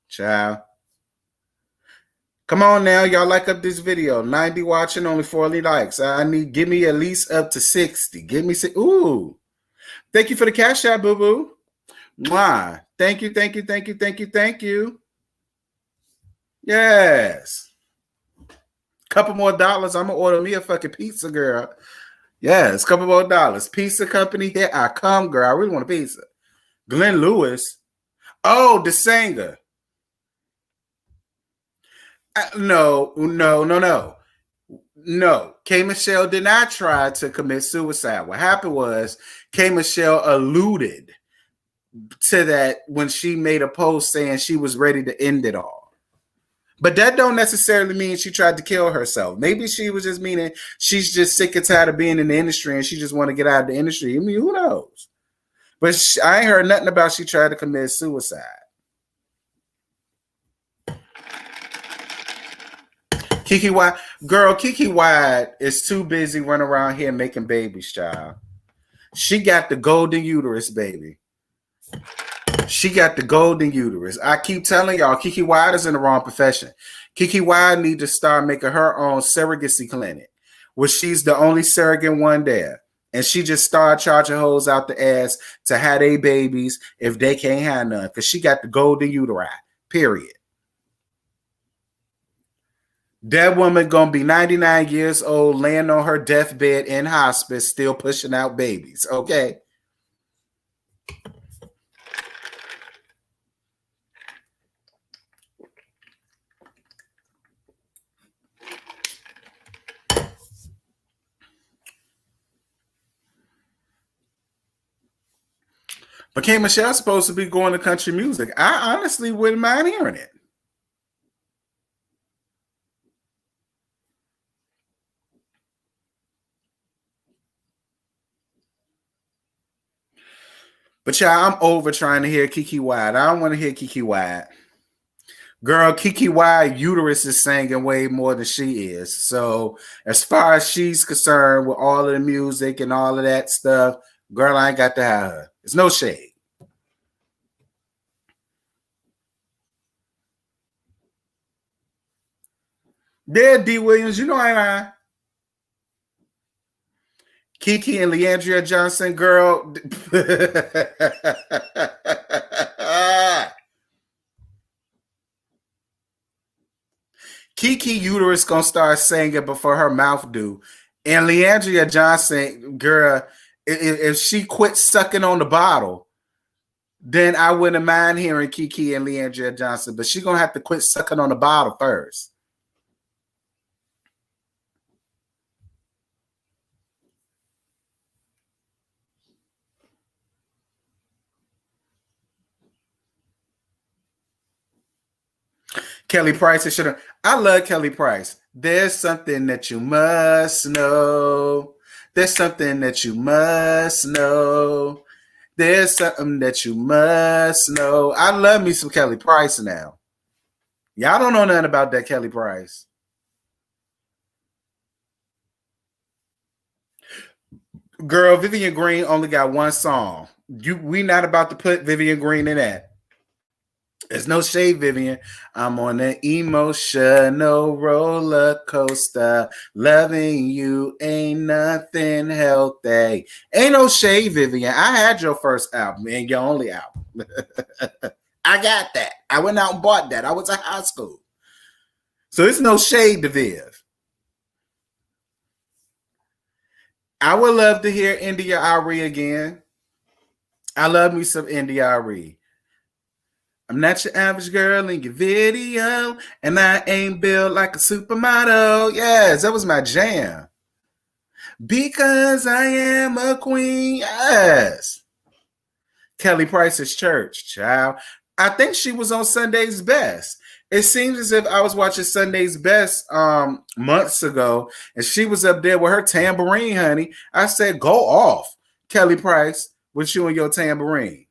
Child. Come on now, y'all like up this video. 90 watching, only 40 likes. I need give me at least up to 60. Give me ooh. Thank you for the cash out, boo-boo. Mwah. Thank you, thank you, thank you, thank you, thank you. Yes. Couple more dollars. I'm gonna order me a fucking pizza, girl. Yes, couple more dollars. Pizza company, here I come, girl. I really want a pizza. Glenn Lewis. Oh, the singer. No. K Michelle did not try to commit suicide. What happened was K Michelle alluded to that when she made a post saying she was ready to end it all. But that don't necessarily mean she tried to kill herself. Maybe she was just meaning she's just sick and tired of being in the industry and she just want to get out of the industry. I mean, who knows? But I ain't heard nothing about she tried to commit suicide. Kiki Wyatt, girl, Kiki Wyatt is too busy running around here making babies, child. She got the golden uterus, baby. She got the golden uterus. I keep telling y'all, Kiki Wyatt is in the wrong profession. Kiki Wyatt need to start making her own surrogacy clinic, where she's the only surrogate one there. And she just started charging hoes out the ass to have they babies if they can't have none. Because she got the golden uteri, period. That woman gonna be 99 years old, laying on her deathbed in hospice, still pushing out babies, okay? But K. Michelle's supposed to be going to country music. I honestly wouldn't mind hearing it. But y'all, I'm over trying to hear Kiki Wyatt. I don't want to hear Kiki Wyatt. Girl, Kiki Wyatt uterus is singing way more than she is. So as far as she's concerned with all of the music and all of that stuff, girl, I ain't got to have her. It's no shade. There, D. Williams, you know I ain't lying. Kiki and Leandria Johnson, girl. Kiki uterus gonna start singing before her mouth do. And Leandria Johnson, girl, if she quit sucking on the bottle, then I wouldn't mind hearing Kiki and Leandria Johnson. But she gonna have to quit sucking on the bottle first. Kelly Price, should have. I love Kelly Price. There's something that you must know. There's something that you must know. There's something that you must know. I love me some Kelly Price now. Y'all don't know nothing about that Kelly Price. Girl, Vivian Green only got one song. We not about to put Vivian Green in that. There's no shade, Vivian. I'm on an emotional roller coaster. Loving you ain't nothing healthy. Ain't no shade, Vivian. I had your first album and your only album. I got that. I went out and bought that. I was in high school. So it's no shade to Viv. I would love to hear India Ari again. I love me some India Ari. I'm not your average girl in your video, and I ain't built like a supermodel. Yes, that was my jam. Because I am a queen. Yes. Kelly Price's church, child. I think she was on Sunday's Best. It seems as if I was watching Sunday's Best months ago, and she was up there with her tambourine, honey. I said, go off, Kelly Price, with you and your tambourine.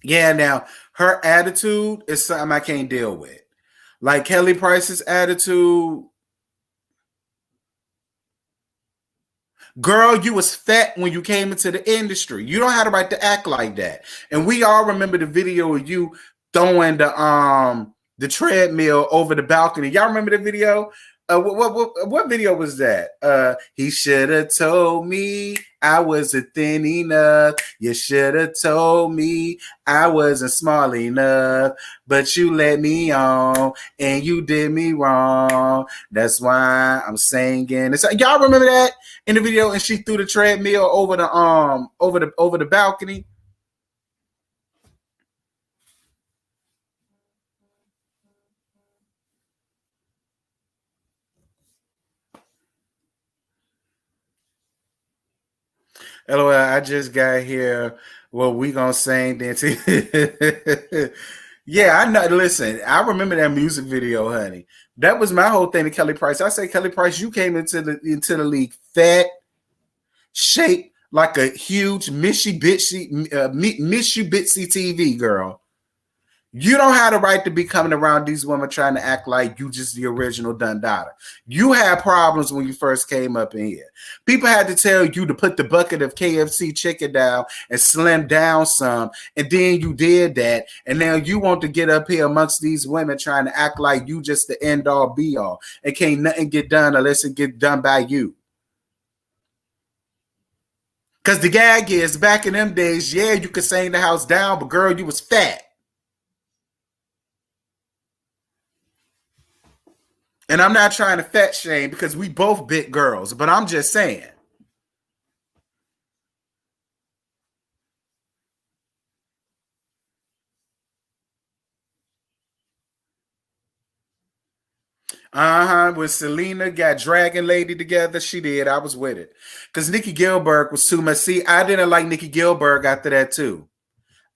Yeah, now her attitude is something I can't deal with. Like Kelly Price's attitude. Girl, you was fat when you came into the industry. You don't have the right to act like that. And we all remember the video of you throwing the treadmill over the balcony. Y'all remember the video? What video was that? He should have told me I wasn't thin enough. You should have told me I wasn't small enough. But you let me on and you did me wrong. That's why I'm singing. So, y'all remember that in the video? And she threw the treadmill over the balcony. LOL, I just got here. Well, we gonna sing then. Yeah, I know. Listen, I remember that music video, honey. That was my whole thing to Kelly Price. I say, Kelly Price, you came into the league fat, shaped like a huge Mitsubishi TV, girl. You don't have the right to be coming around these women trying to act like you just the original Dundada. You had problems when you first came up in here. People had to tell you to put the bucket of KFC chicken down and slim down some, and then you did that, and now you want to get up here amongst these women trying to act like you just the end all be all, and can't nothing get done unless it get done by you. Because the gag is, back in them days, yeah, you could sing the house down, but girl, you was fat. And I'm not trying to fat shame because we both big girls, but I'm just saying. When Selena got Dragon Lady together, she did. I was with it. Because Nikki Gilbert was too much. See, I didn't like Nikki Gilbert after that too.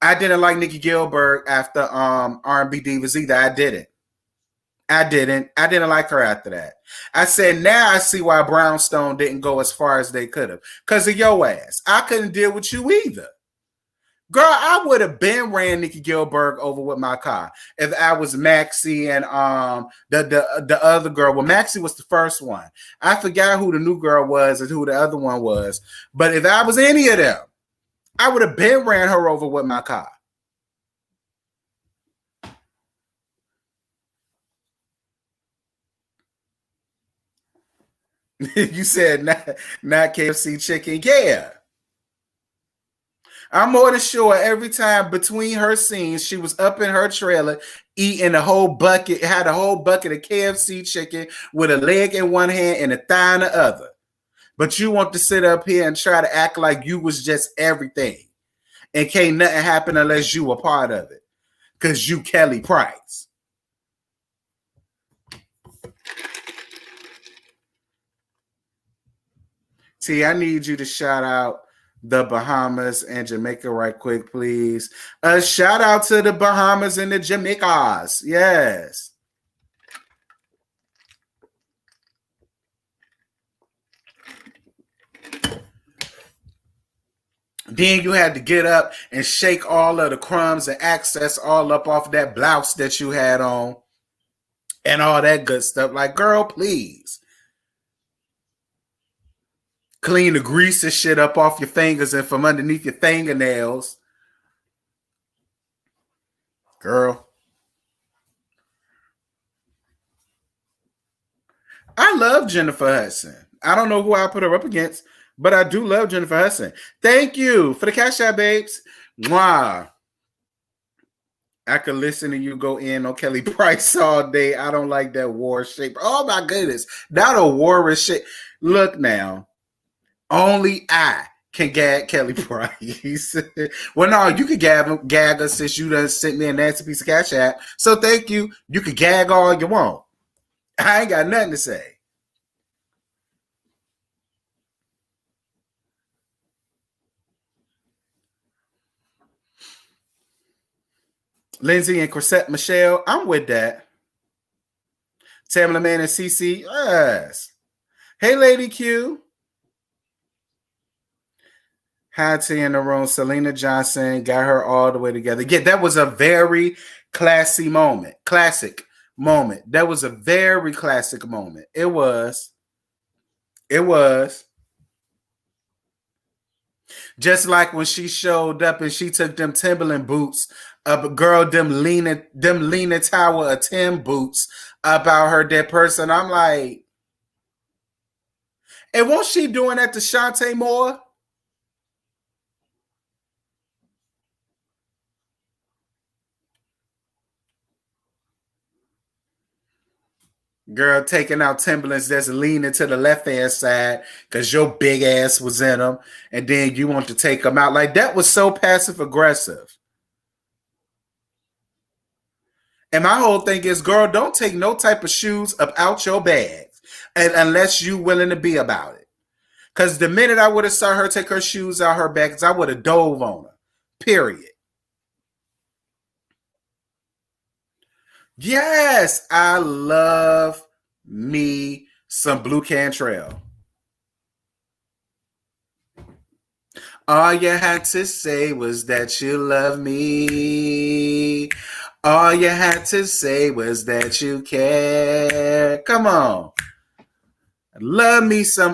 I didn't like Nikki Gilbert after R&B Divas either. I didn't. I didn't like her after that. I said, now I see why Brownstone didn't go as far as they could have. Because of your ass. I couldn't deal with you either. Girl, I would have been ran Nikki Gilbert over with my car if I was Maxie and the other girl. Well, Maxie was the first one. I forgot who the new girl was and who the other one was. But if I was any of them, I would have been ran her over with my car. You said not KFC chicken. Yeah. I'm more than sure every time between her scenes, she was up in her trailer eating a whole bucket, had a whole bucket of KFC chicken with a leg in one hand and a thigh in the other. But you want to sit up here and try to act like you was just everything. And can't nothing happen unless you were part of it. Because you Kelly Price. T, I need you to shout out the Bahamas and Jamaica right quick, please. A shout out to the Bahamas and the Jamaicas. Yes. Then you had to get up and shake all of the crumbs and access all up off that blouse that you had on and all that good stuff. Like, girl, please. Clean the grease and shit up off your fingers and from underneath your fingernails. Girl. I love Jennifer Hudson. I don't know who I put her up against, but I do love Jennifer Hudson. Thank you for the cash out, babes. Mwah. I could listen to you go in on Kelly Price all day. I don't like that war shape. Oh my goodness. Not a war shape. Look now. Only I can gag Kelly Price. Well, no, you can gag us since you done sent me a nasty piece of cash app. So thank you. You can gag all you want. I ain't got nothing to say. Lindsay and Corsette Michelle, I'm with that. Tamala Man and CC, yes. Hey, Lady Q. Hi, T in the room. Selena Johnson got her all the way together. Yeah, that was a very classy moment. Classic moment. That was a very classic moment. It was. It was. Just like when she showed up and she took them Timberland boots up, girl, them leaning tower of Tim boots about her dead person. I'm like, and won't she doing that to Shantae Moore? Girl, taking out Timberlands that's leaning to the left hand side because your big ass was in them, and then you want to take them out. Like, that was so passive aggressive. And my whole thing is, girl, don't take no type of shoes up out your bag, and unless you willing to be about it. Because the minute I would have saw her take her shoes out her bags, I would have dove on her. Period. Yes, I love me some Blue Cantrell. All you had to say was that you love me. All you had to say was that you care. Come on. Love me some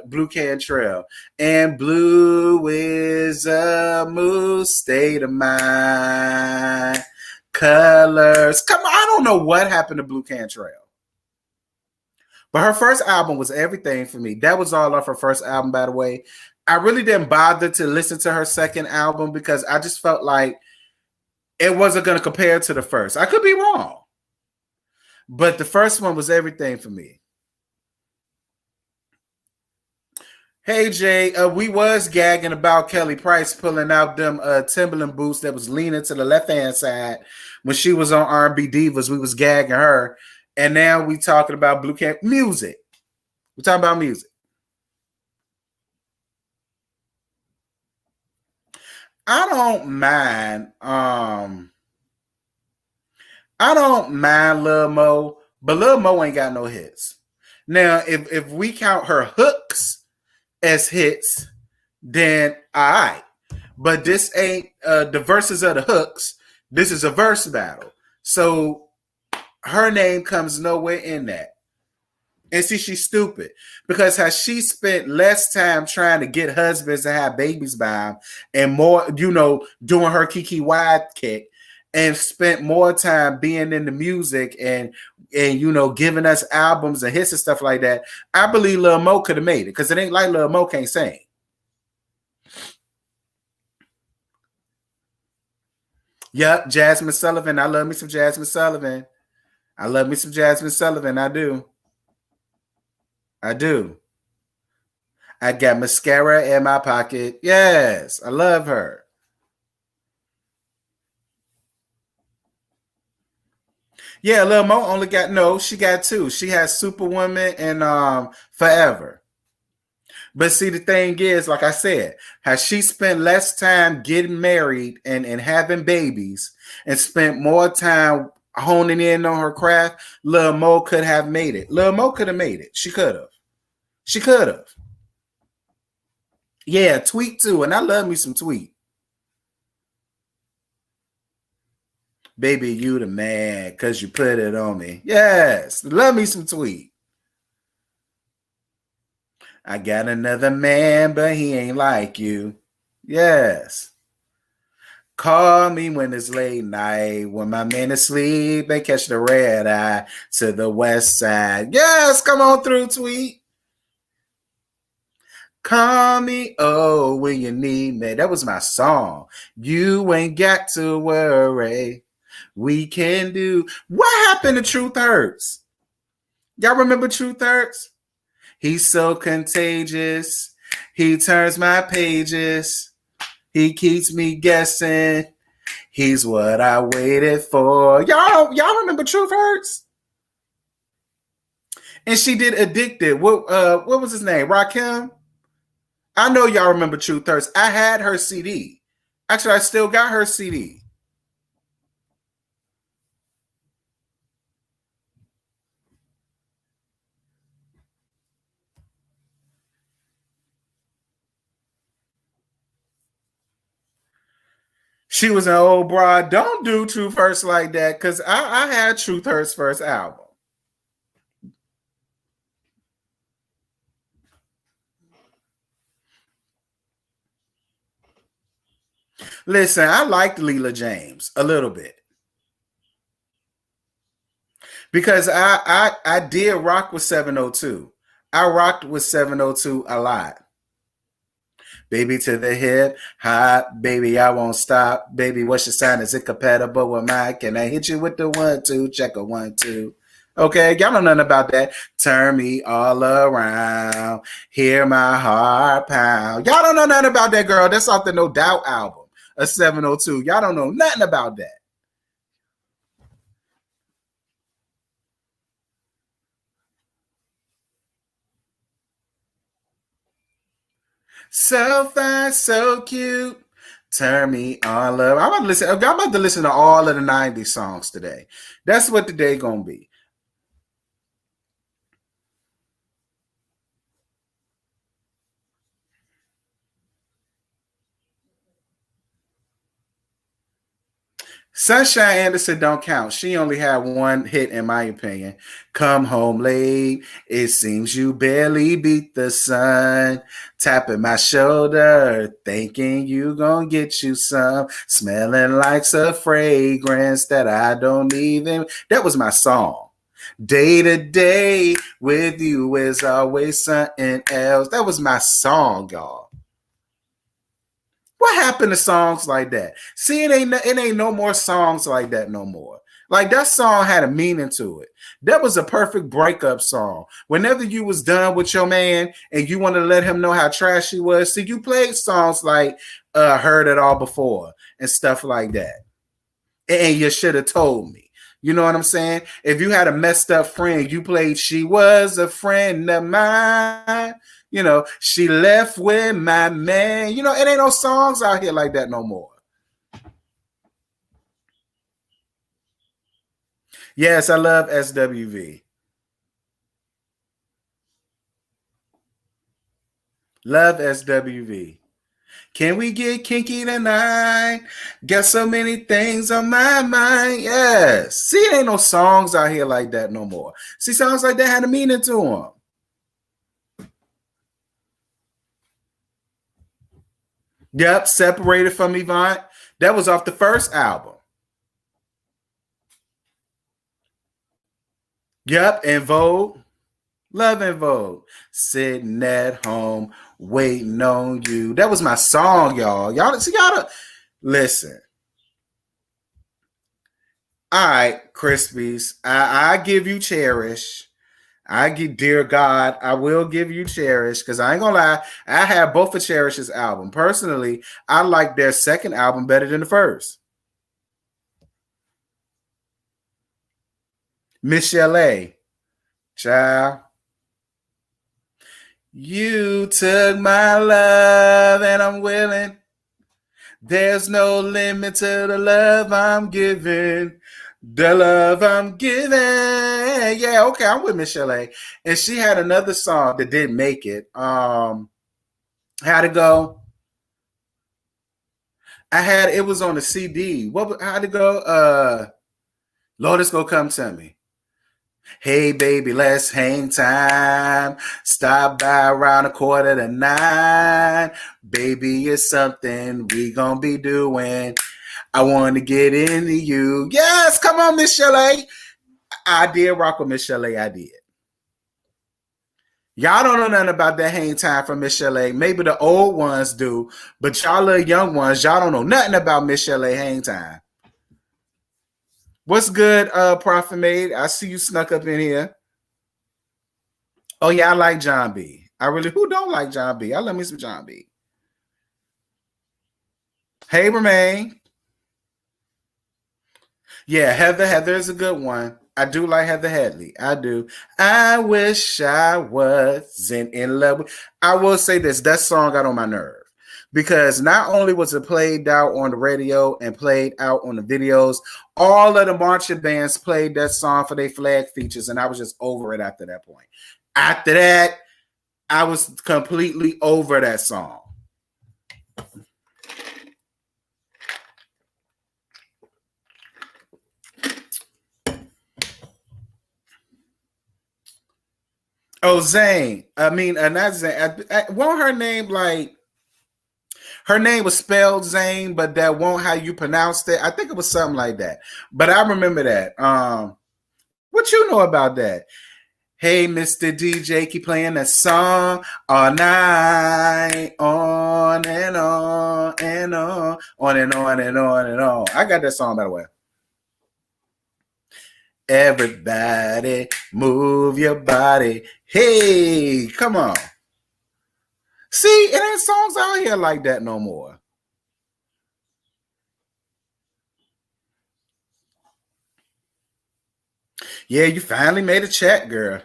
Blue Cantrell. And blue is a mood state of mind. Colors. Come on, I don't know what happened to Blue Cantrell. But her first album was everything for me. That was all off her first album, by the way. I really didn't bother to listen to her second album because I just felt like it wasn't going to compare to the first. I could be wrong. But the first one was everything for me. Hey Jay, we was gagging about Kelly Price pulling out them Timberland boots that was leaning to the left hand side when she was on R&B Divas. We was gagging her, and now we talking about Blue Camp music. We're talking about music. I don't mind. I don't mind Lil Mo, but Lil Mo ain't got no hits. Now, if we count her hooks as hits, then all right. But this ain't the verses of the hooks. This is a verse battle. So her name comes nowhere in that. And see, she's stupid because how she spent less time trying to get husbands and have babies by him and more, doing her Kiki Wide kick and spent more time being in the music and giving us albums and hits and stuff like that. I believe Lil Mo could have made it because it ain't like Lil Mo can't sing. Yep, Jasmine Sullivan. I love me some Jasmine Sullivan. I love me some Jasmine Sullivan. I do. I do. I got mascara in my pocket. Yes, I love her. Yeah, Lil Mo only she got two. She has Superwoman and Forever. But see, the thing is, like I said, how she spent less time getting married and having babies and spent more time honing in on her craft, Lil Mo could have made it. Lil Mo could have made it. She could have. She could have. Yeah, Tweet too. And I love me some Tweet. Baby, you the man because you put it on me. Yes, love me some Tweet. I got another man, but he ain't like you. Yes. Call me when it's late night, when my men asleep and catch the red eye to the west side. Yes, come on through, Tweet. Call me, oh, when you need me. That was my song. You ain't got to worry. We can do. What happened to Truth Hurts? Y'all remember Truth Hurts? He's so contagious. He turns my pages. He keeps me guessing. He's what I waited for. Y'all remember Truth Hurts? And she did Addicted. What was his name? Rakim? I know y'all remember Truth Hurts. I had her CD. Actually, I still got her CD. She was an old broad. Don't do Truth Hurts like that because I had Truth Hurts first album. Listen, I liked Leela James a little bit because I did rock with 702. I rocked with 702 a lot. Baby to the hip, hot, baby, I won't stop. Baby, what's your sign? Is it compatible with mine? Can I hit you with the 1-2? Check a 1-2. Okay, y'all know nothing about that. Turn me all around. Hear my heart pound. Y'all don't know nothing about that, girl. That's off the No Doubt album, a 702. Y'all don't know nothing about that. So fine, so cute. Turn me all up. I'm about to listen to all of the 90s songs today. That's what the day gonna be. Sunshine Anderson don't count. She only had one hit, in my opinion. Come home late. It seems you barely beat the sun. Tapping my shoulder, thinking you gonna get you some. Smelling like a fragrance that I don't even. That was my song. Day to day with you is always something else. That was my song, y'all. What happened to songs like that? See, it ain't no more songs like that no more. Like that song had a meaning to it. That was a perfect breakup song. Whenever you was done with your man and you want to let him know how trash he was, see, you played songs like Heard It All Before and stuff like that. And you should have told me. You know what I'm saying? If you had a messed up friend, you played She Was a Friend of Mine. You know, she left with my man. You know, it ain't no songs out here like that no more. Yes, I love SWV. Love SWV. Can we get kinky tonight? Got so many things on my mind. Yes. See, it ain't no songs out here like that no more. See, songs like that had a meaning to them. Yep, Separated from Yvonne. That was off the first album. Yep, and Vogue. Love and Vogue. Sitting at home, waiting on you. That was my song, y'all. Y'all listen. All right, Crispies. I give you Cherish. I give, dear God, I will give you Cherish because I ain't gonna lie. I have both of Cherish's album. Personally, I like their second album better than the first. Michelle A. Child. You took my love and I'm willing. There's no limit to the love I'm giving. The love I'm giving. Yeah, okay, I'm with Michelle A. And she had another song that didn't make it. How'd it go? It was on the CD. How'd it go? Lord, it's gonna come to me. Hey baby, let's hang time. Stop by around 8:45. Baby, it's something we gonna be doing. I want to get into you. Yes, come on, Miss Shelley. I did rock with Miss Shelley. I did. Y'all don't know nothing about that hang time from Miss Shelley. Maybe the old ones do, but y'all little young ones, y'all don't know nothing about Miss Shelley hang time. What's good, Prophet Made? I see you snuck up in here. Oh yeah, I like John B. Who don't like John B? I love me some John B. Hey, Remain. Yeah, Heather is a good one. I do like Heather Headley. I do. I wish I wasn't in love with. I will say this: that song got on my nerve because not only was it played out on the radio and played out on the videos, all of the marching bands played that song for their flag features, and I was just over it after that point. After that, I was completely over that song. Oh, Zane. I mean, not Zane. Won't her name like her name was spelled Zane, but that won't how you pronounced it. I think it was something like that. But I remember that. What you know about that? Hey, Mr. DJ, keep playing that song all night, on and on and on and on and on and on. I got that song, by the way. Everybody, move your body. Hey, come on. See, it ain't songs out here like that no more. Yeah, you finally made a check, girl.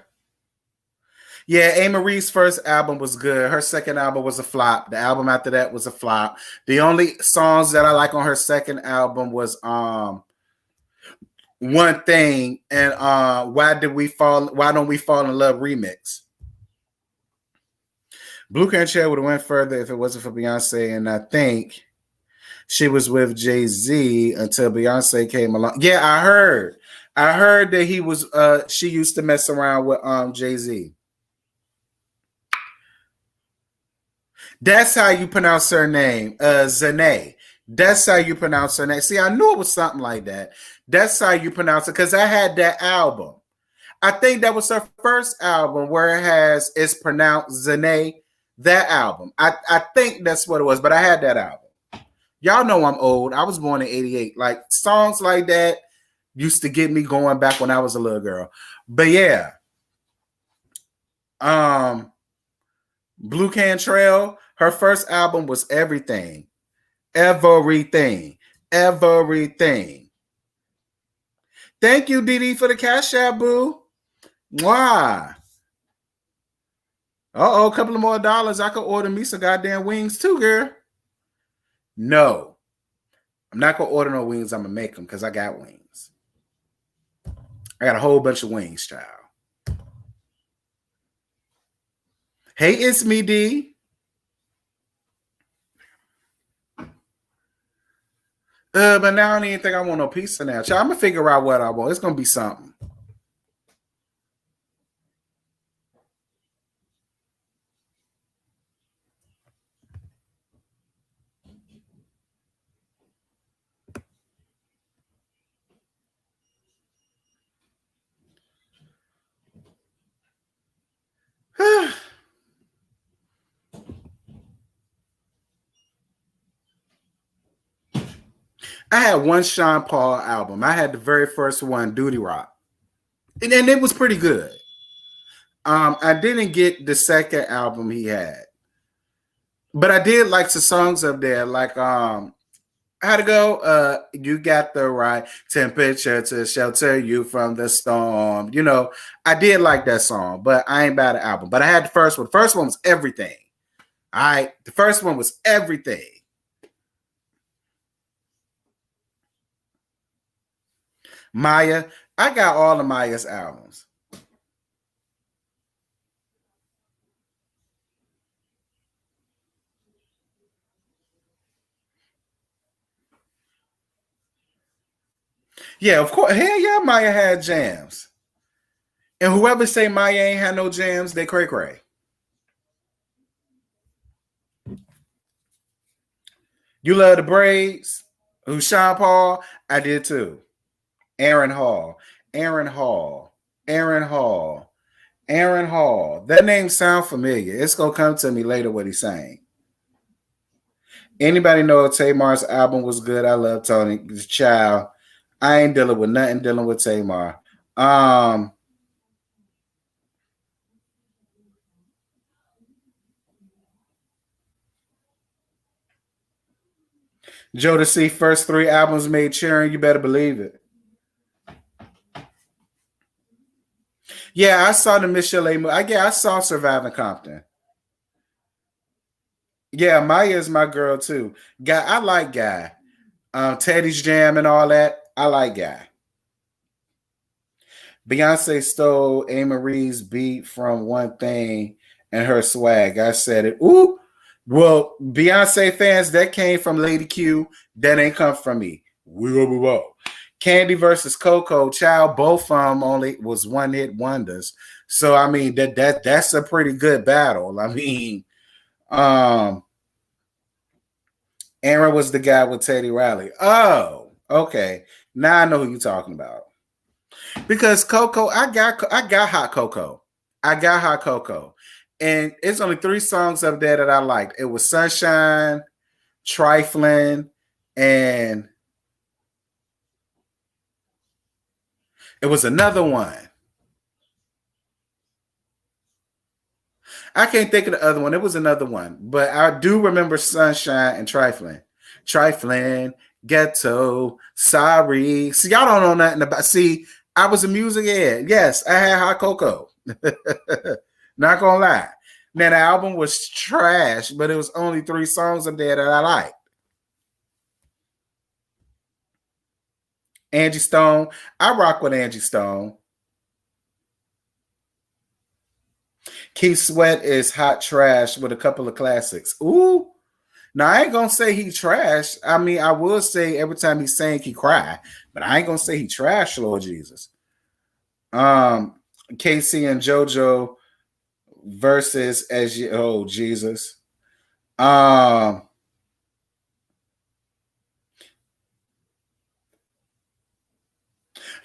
Yeah, A. Marie's first album was good. Her second album was a flop. The album after that was a flop. The only songs that I like on her second album was One Thing and Why Don't We Fall in Love remix. Blue Can Chair would have went further if it wasn't for Beyonce, and I think she was with Jay-Z until Beyonce came along. Yeah, I heard. I heard that he was she used to mess around with Jay-Z. That's how you pronounce her name. Zane. That's how you pronounce her name. See, I knew it was something like that. That's how you pronounce it, because I had that album. I think that was her first album where it's pronounced Zane. That album. I think that's what it was, but I had that album. Y'all know I'm old. I was born in 88. Like, songs like that used to get me going back when I was a little girl. But yeah. Blue Cantrell, her first album was Everything. Everything. Everything. Thank you, Dee Dee, for the cash app, boo. Why? A couple of more dollars. I could order me some goddamn wings too, girl. No. I'm not going to order no wings. I'm going to make them because I got wings. I got a whole bunch of wings, child. Hey, it's me, D. But now I don't even think I want no pizza now. Child, I'm going to figure out what I want. It's going to be something. I had one Sean Paul album. I had the very first one, Duty Rock. And it was pretty good. I didn't get the second album he had. But I did like the songs up there, like how to go, you got the right temperature to shelter you from the storm. You know, I did like that song, but I ain't about the album. But I had the first one. The first one was Everything. All right. The first one was Everything. Maya, I got all of Maya's albums. Yeah, of course. Hell yeah, Maya had jams. And whoever say Maya ain't had no jams, they cray cray. You love the braids? Who Sean Paul? I did too. Aaron Hall. Aaron Hall. Aaron Hall. Aaron Hall. That name sound familiar. It's gonna come to me later what he's saying. Anybody know if Tamar's album was good? I love Tony. Child. I ain't dealing with nothing dealing with Tamar. Jodeci first 3 albums made cheering. You better believe it. Yeah, I saw the Michelle A. I saw Surviving Compton. Yeah, Maya is my girl too. Guy, I like Guy. Teddy's Jam and all that. I like Guy. Beyonce stole A. Marie's beat from One Thing and her swag. I said it. Ooh. Well, Beyonce fans, that came from Lady Q. That ain't come from me. Whoa. Candy versus Coco, child, both of them only was one hit wonders. So I mean that's a pretty good battle. I mean, Aaron was the guy with Teddy Riley. Oh, okay. Now I know who you're talking about. Because Coco, I got hot cocoa. I got hot cocoa. And it's only 3 songs up there that I liked. It was Sunshine, Trifling, and it was another one. I can't think of the other one. It was another one. But I do remember Sunshine and Trifling. Trifling, Ghetto, Sorry. See, y'all don't know nothing about. See, I was a music head. Yes, I had hot cocoa. Not gonna lie. Now the album was trash, but it was only 3 songs up there that I liked. Angie Stone. I rock with Angie Stone. Keith Sweat is hot trash with a couple of classics. Ooh. Now I ain't gonna say he trash. I mean, I will say every time he sang, he cry, but I ain't gonna say he trash, Lord Jesus. Casey and JoJo versus as you, oh Jesus. Yeah,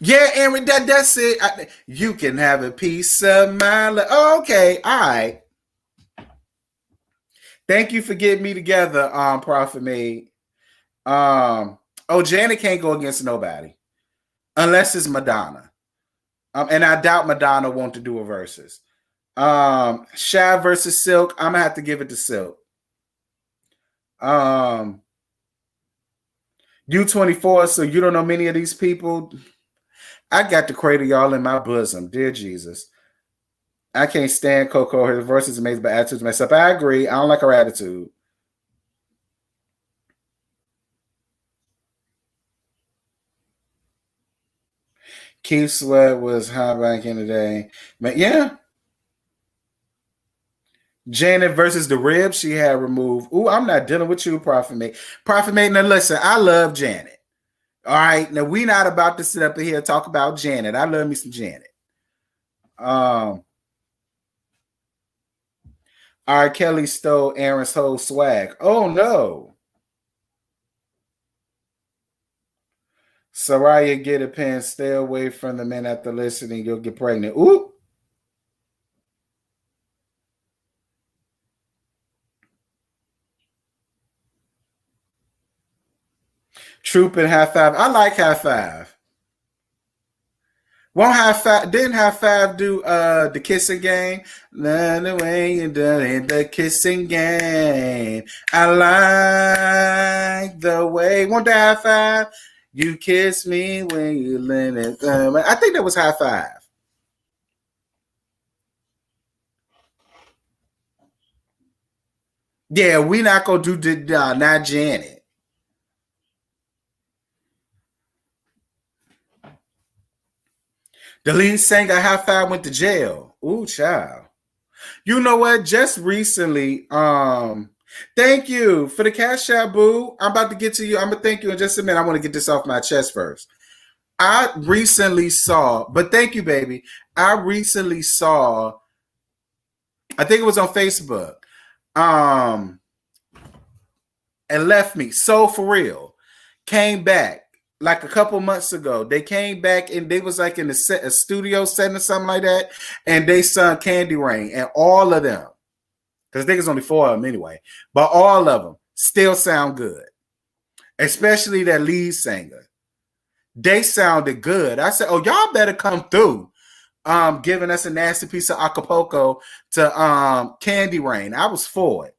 Aaron, that's it. You can have a piece of my life. Oh, okay, all right. Thank you for getting me together, Prophet Made. Oh, Janet can't go against nobody unless it's Madonna. And I doubt Madonna wants to do a versus. Shav versus Silk. I'm gonna have to give it to Silk. U24. So you don't know many of these people. I got to cradle y'all in my bosom, dear Jesus. I can't stand Coco. Her verse is amazing, but attitude's messed up. I agree. I don't like her attitude. Keith Sweat was hot back in the day. But yeah. Janet versus the rib she had removed. Ooh, I'm not dealing with you, Prophet Mate. Prophet Mate, now listen, I love Janet. All right. Now we not about to sit up here and talk about Janet. I love me some Janet. R. Kelly stole Aaron's whole swag. Oh no. Soraya, get a pen. Stay away from the men after listening. You'll get pregnant. Ooh. Troop and High Five. I like High Five. Won't High Five? Didn't High Five do the kissing game? Love the way you do it, the kissing game. I like the way. Won't that High Five? You kiss me when you let it go. I think that was High Five. Yeah, we not gonna do not Janet. The lead singer High Five went to jail. Ooh, child. You know what? Just recently, thank you for the cash out, boo. I'm about to get to you. I'm gonna thank you in just a minute. I want to get this off my chest first. I recently saw, but thank you, baby. I recently saw, I think it was on Facebook. And left me. So for real. Came back like a couple months ago. They came back and they was like in a studio setting or something like that. And they sung Candy Rain. And all of them, because I think it's only 4 of them anyway, but all of them still sound good. Especially that lead singer. They sounded good. I said, oh, y'all better come through. Giving us a nasty piece of Acapulco to Candy Rain. I was for it.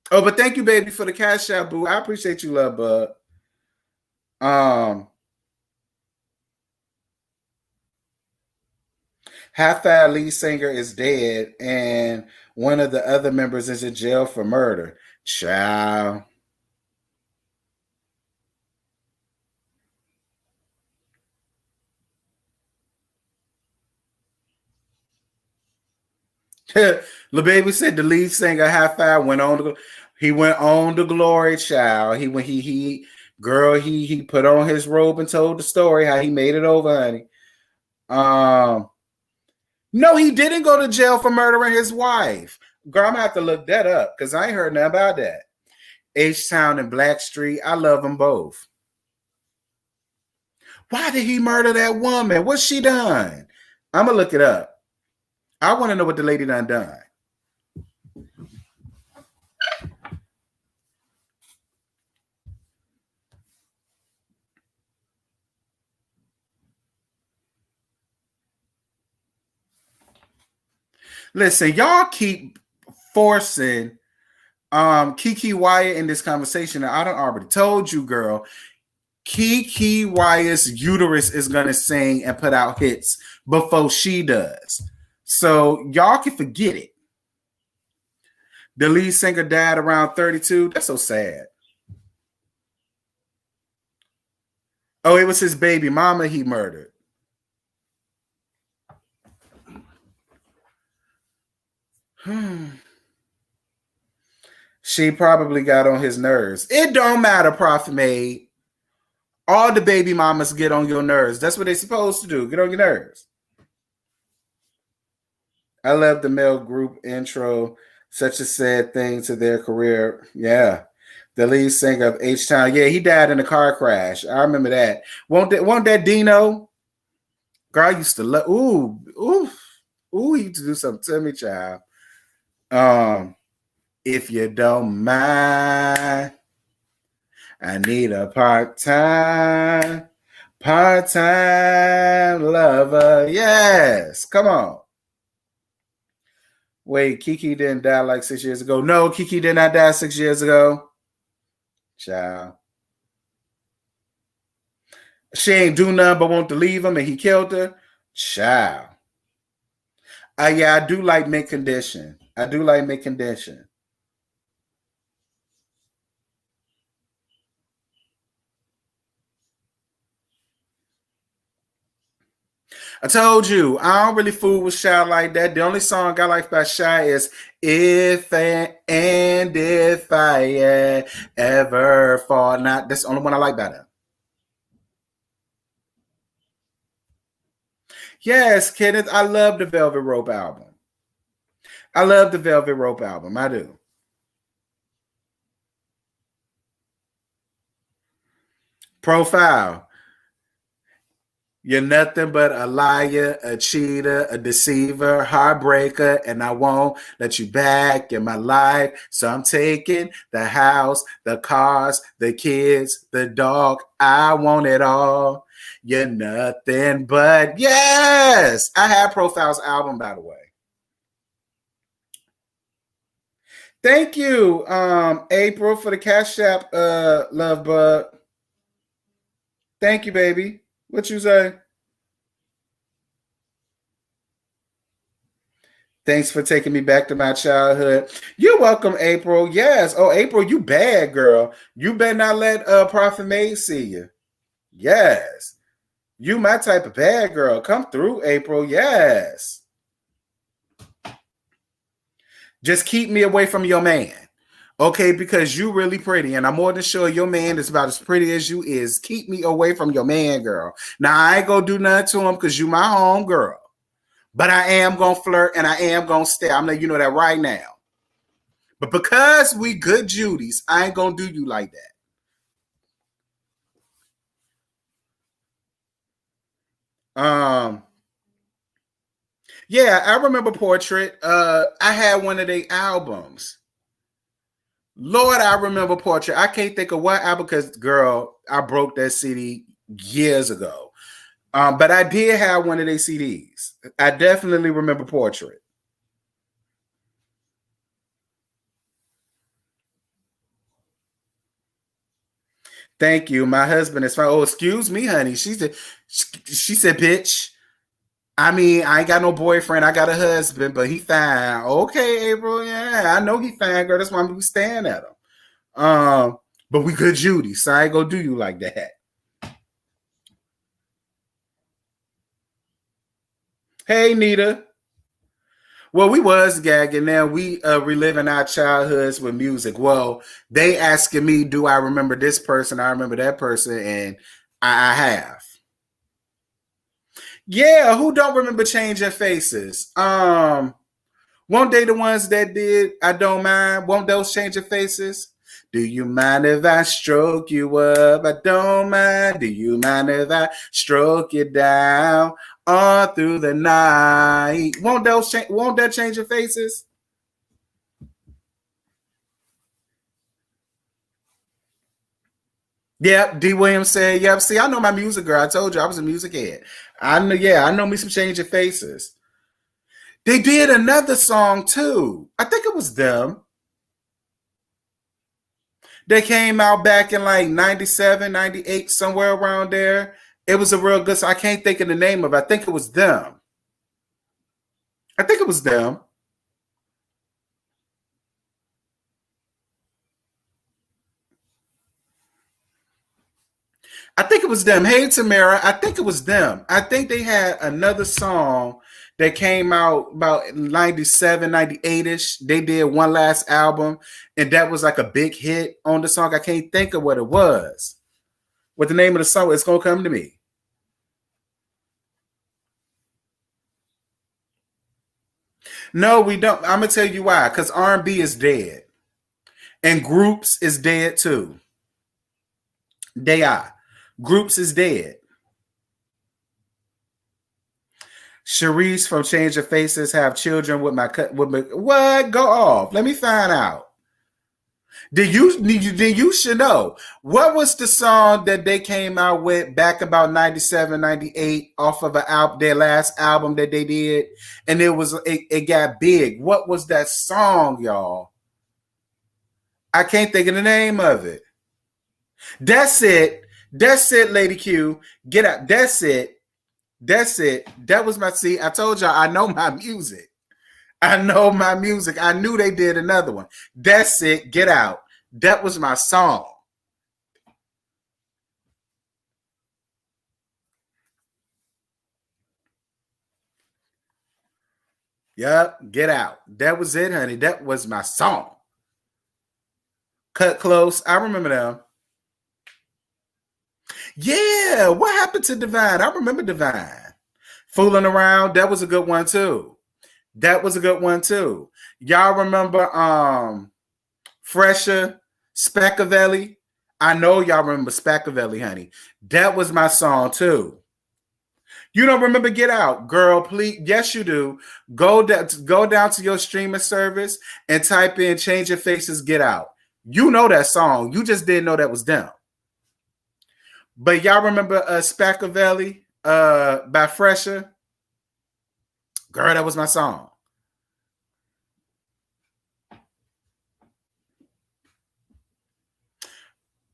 Oh, but thank you, baby, for the cash out, boo. I appreciate you, love, bud. Half that lead singer is dead, and one of the other members is in jail for murder. Ciao. The baby said the lead singer Half Five went on to he went on to glory, child. He put on his robe and told the story how he made it over, honey. No, he didn't go to jail for murdering his wife. Girl, I'm gonna have to look that up because I ain't heard nothing about that. H-Town and Blackstreet, I love them both. Why did he murder that woman? What's she done? I'm gonna look it up. I want to know what the lady done. Listen, y'all keep forcing Kiki Wyatt in this conversation. I done already told you, girl. Kiki Wyatt's uterus is gonna sing and put out hits before she does. So y'all can forget it. The lead singer died around 32. That's so sad. Oh, it was his baby mama he murdered. She probably got on his nerves. It don't matter, Prophet Maid. All the baby mamas get on your nerves. That's what they're supposed to do. Get on your nerves. I love the male group intro. Such a sad thing to their career. Yeah. The lead singer of H-Town. Yeah, he died in a car crash. I remember that. Won't that Dino? Girl, I used to love. He used to do something to me, child. If you don't mind, I need a part-time lover. Yes, come on. Wait, Kiki didn't die like 6 years ago. No, Kiki did not die 6 years ago. Child. She ain't do nothing but want to leave him and he killed her. Child. Yeah, I do like Mint Condition. I told you, I don't really fool with Shy like that. The only song I like by Shy is If I Ever Fall Not. That's the only one I like by them. Yes, Kenneth, I love the Velvet Rope album. I do. Profile. You're nothing but a liar, a cheater, a deceiver, heartbreaker, and I won't let you back in my life. So I'm taking the house, the cars, the kids, the dog. I want it all. You're nothing but yes. I have Profile's album, by the way. Thank you, April, for the Cash App, love bug. Thank you, baby. What you say? Thanks for taking me back to my childhood. You're welcome, April. Yes. Oh, April, you bad girl. You better not let Prophet Maid see you. Yes. You my type of bad girl. Come through, April. Yes. Just keep me away from your man. Okay, because you really pretty, and I'm more than sure your man is about as pretty as you is. Keep me away from your man, girl. Now I ain't gonna do nothing to him because you my home girl. But I am gonna flirt and I am gonna stay. I'm letting you know that right now. But because we good Judies, I ain't gonna do you like that. Yeah, I remember Portrait. I had one of their albums. Lord, I remember Portrait. I can't think of what album because, girl, I broke that CD years ago. But I did have one of their CDs. I definitely remember Portrait. Thank you. My husband is fine. Oh, excuse me, honey. She said, bitch. I mean, I ain't got no boyfriend. I got a husband, but he fine. Okay, April. Yeah, I know he fine, girl. That's why I'm staring at him. But we good Judy, so I ain't gonna do you like that. Hey, Nita. Well, we was gagging. Now we reliving our childhoods with music. Well, they asking me, do I remember this person? I remember that person, and I have. Yeah, who don't remember changing faces? Won't they the ones that did? I don't mind. Won't those change your faces? Do you mind if I stroke you up? I don't mind. Do you mind if I stroke you down all through the night? Won't that change your faces? Yep, D. Williams said, yep. See, I know my music, girl. I told you I was a music head. I know, yeah, I know me some change your faces. They did another song too. I think it was them. They came out back in like 97, 98, somewhere around there. It was a real good song. I can't think of the name of it. I think it was them. I think it was them. I think it was them. Hey, Tamara. I think it was them. I think they had another song They came out about 97, 98-ish. They did one last album, and that was like a big hit on the song. I can't think of what it was. What the name of the song? It's gonna come to me. No, we don't. I'm gonna tell you why. Because R&B is dead, and groups is dead too. They are. Groups is dead. Sharice from Change of Faces have children with my what? Go off. Let me find out. Then you should know. What was the song that they came out with back about 97, 98 off of their last album that they did? And it got big. What was that song, y'all? I can't think of the name of it. That's it. That's it, Lady Q. Get out. That's it. That's it. That was my see. I told y'all I know my music. I know my music. I knew they did another one. That's it. Get out. That was my song. Yep. Get out. That was it, honey. That was my song. Cut Close. I remember them. Yeah. What happened to Divine? I remember Divine. Fooling Around. That was a good one too. That was a good one too. Y'all remember Fresher, Speckavelli? I know y'all remember Speckavelli, honey. That was my song too. You don't remember Get Out, girl? Please, yes, you do. Go down to your streaming service and type in "Change Your Faces, Get Out." You know that song. You just didn't know that was them. But y'all remember Speckavelli by Fresher? Girl, that was my song.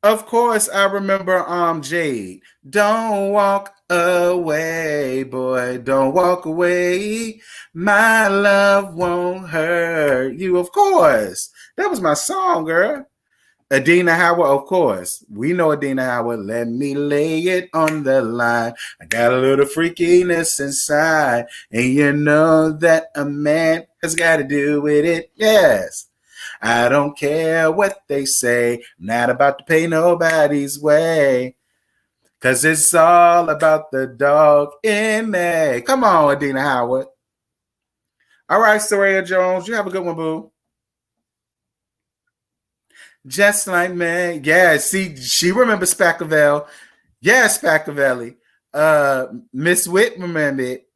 Of course, I remember Jade. Don't walk away, boy. Don't walk away. My love won't hurt you. Of course. That was my song, girl. Adina Howard, of course. We know Adina Howard. Let me lay it on the line. I got a little freakiness inside. And you know that a man has got to do with it. Yes. I don't care what they say. I'm not about to pay nobody's way. Because it's all about the dog in me. Come on, Adina Howard. All right, Soraya Jones. You have a good one, boo. Just like me. Yeah, see, she remembers Spackavelli. Yeah, Spackavelli. Miss Witt remember it.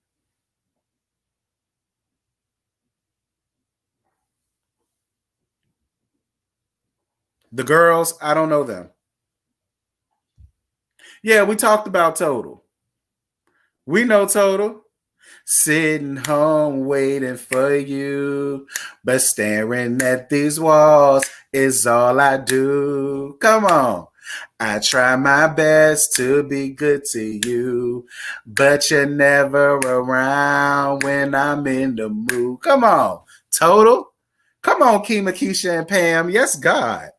The girls, I don't know them. Yeah, we talked about Total. We know Total. Sitting home waiting for you, but staring at these walls is all I do. Come on. I try my best to be good to you, but you're never around when I'm in the mood. Come on. Total. Come on, Kima, Keisha, and Pam. Yes, God.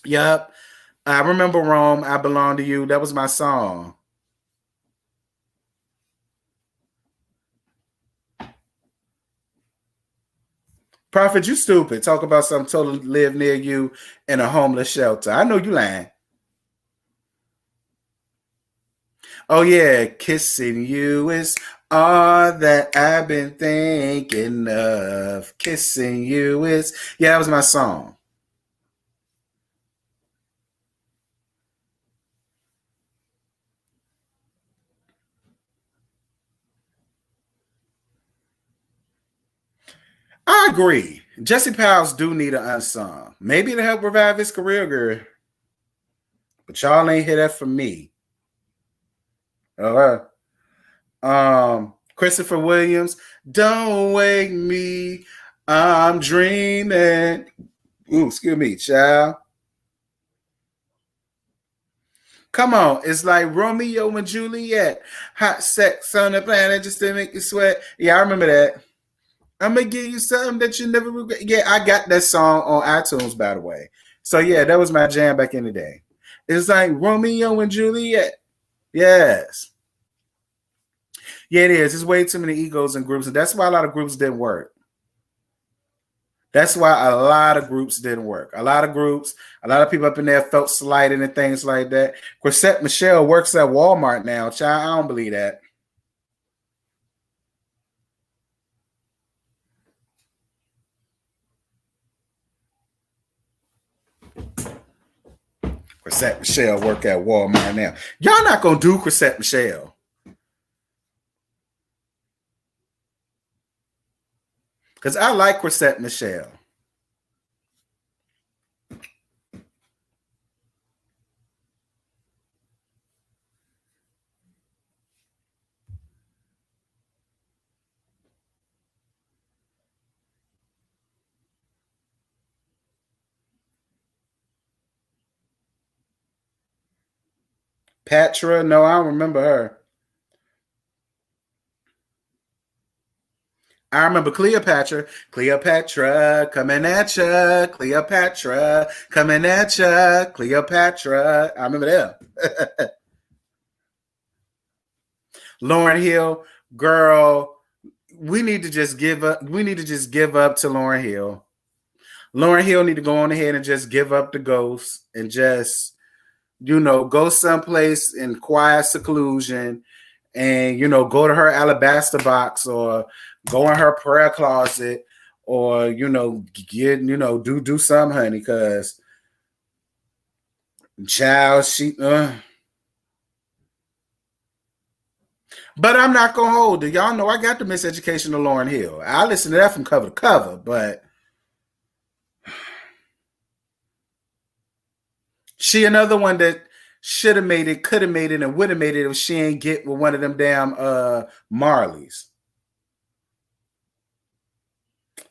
Yep. I remember Rome. I Belong to You. That was my song. Prophet, you stupid. Talk about something totally live near you in a homeless shelter. I know you lying. Oh yeah, kissing you is all that I've been thinking of. Kissing you is that was my song. I agree. Jesse Powers do need an unsung. Maybe to help revive his career, girl. But y'all ain't hear that from me. All right. Christopher Williams, don't wake me. I'm dreaming. Ooh, excuse me, child. Come on, it's like Romeo and Juliet. Hot sex on the planet just to make you sweat. Yeah, I remember that. I'm gonna give you something that you never regret. Yeah, I got that song on iTunes, by the way. So yeah, that was my jam back in the day. It's like Romeo and Juliet. Yes. Yeah, it is. There's way too many egos in groups, and that's why a lot of groups didn't work. That's why a lot of groups didn't work. A lot of people up in there felt slighted and things like that. Chrisette Michele works at Walmart now. Child, I don't believe that. Chrisette Michele work at Walmart now. Y'all not gonna do Chrisette Michele. Because I like Chrisette Michele. Patra, no, I don't remember her. I remember Cleopatra. Cleopatra coming at ya. Cleopatra coming at ya. Cleopatra. I remember that. Lauryn Hill, girl, we need to just give up. We need to just give up to Lauryn Hill. Lauryn Hill need to go on ahead and just give up the ghost and just, go someplace in quiet seclusion and, go to her alabaster box or go in her prayer closet or, do something, honey, because child, But I'm not going to hold it. Y'all know I got the Miseducation of Lauryn Hill. I listen to that from cover to cover, but she another one that should have made it, could have made it, and would have made it if she ain't get with one of them damn Marleys.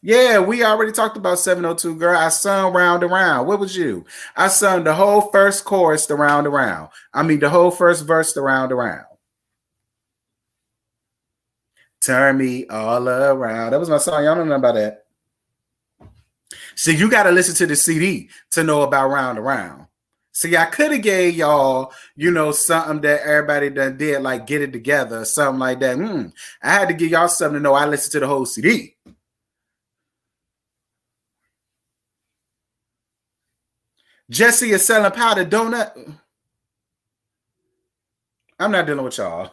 Yeah, we already talked about 702, girl. I sung Round Around. What was you? I sung the whole first chorus to Round Around. I mean, the whole first verse to Round Around. Turn me all around. That was my song. Y'all don't know about that. See, you got to listen to the CD to know about Round Around. See, I could have gave y'all, something that everybody done did, like Get It Together or something like that. I had to give y'all something to know I listened to the whole CD. Jesse is selling powdered donut. I'm not dealing with y'all.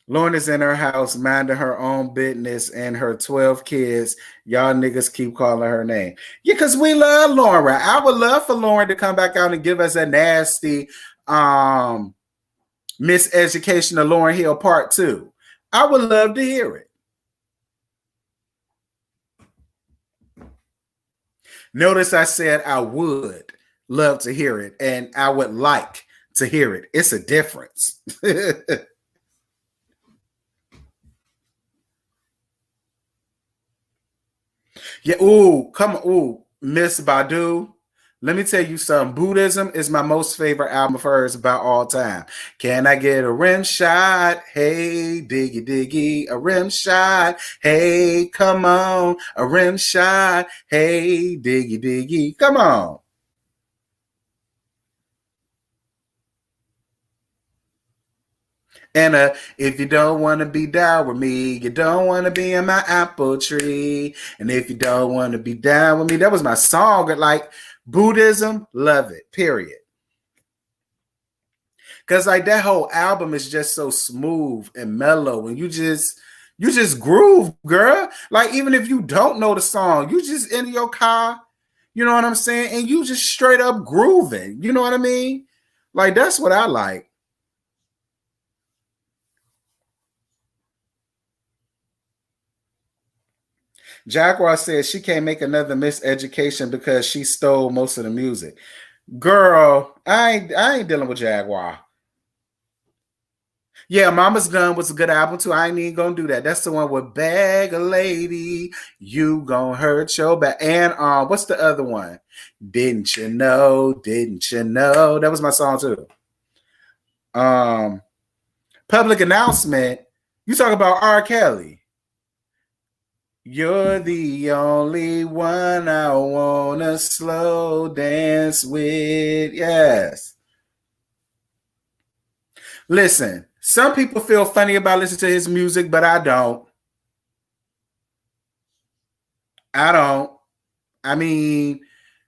Lauren is in her house minding her own business and her 12 kids. Y'all niggas keep calling her name. Yeah, because we love Lauren. I would love for Lauren to come back out and give us a nasty Miseducation of Lauryn Hill Part 2. I would love to hear it. Notice I said I would love to hear it and I would like to hear it. It's a difference. Yeah, come on, Miss Badu. Let me tell you something. Buddhism is my most favorite album of hers about all time. Can I get a rim shot? Hey, diggy diggy, a rim shot. Hey, come on, a rim shot. Hey, diggy diggy, come on. And if you don't want to be down with me, you don't want to be in my apple tree. And if you don't want to be down with me, that was my song. Like Buddhism, love it, period. Because like that whole album is just so smooth and mellow, and you just groove, girl. Like even if you don't know the song, you just in your car, you know what I'm saying, and you just straight up grooving. You know what I mean? Like that's what I like. Jaguar says she can't make another Miseducation because she stole most of the music. Girl, I ain't dealing with Jaguar. Yeah, Mama's Gun was a good album too. I ain't even gonna do that. That's the one with Bag a Lady. You gonna hurt your back. And what's the other one? Didn't you know? Didn't you know? That was my song too. Public Announcement. You talk about R. Kelly. You're the only one I wanna slow dance with. Yes. Listen, some people feel funny about listening to his music, but I don't. I don't. I mean,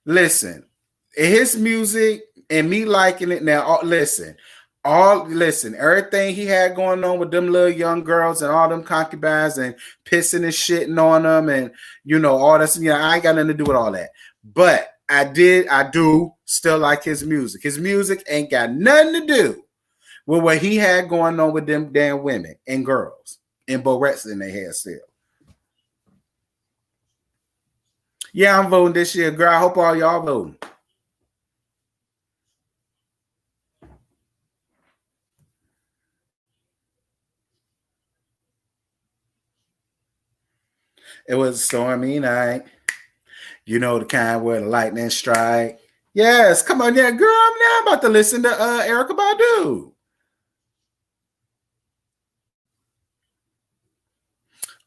listen, his music and me liking it now. Listen, everything he had going on with them little young girls and all them concubines and pissing and shitting on them and all this. I ain't got nothing to do with all that. But I do still like his music. His music ain't got nothing to do with what he had going on with them damn women and girls and barrettes in their hair still. Yeah, I'm voting this year, girl. I hope all y'all voting. It was a stormy night. You know the kind where the lightning strike. Yes, come on, yeah, girl. I'm now about to listen to Erykah Badu.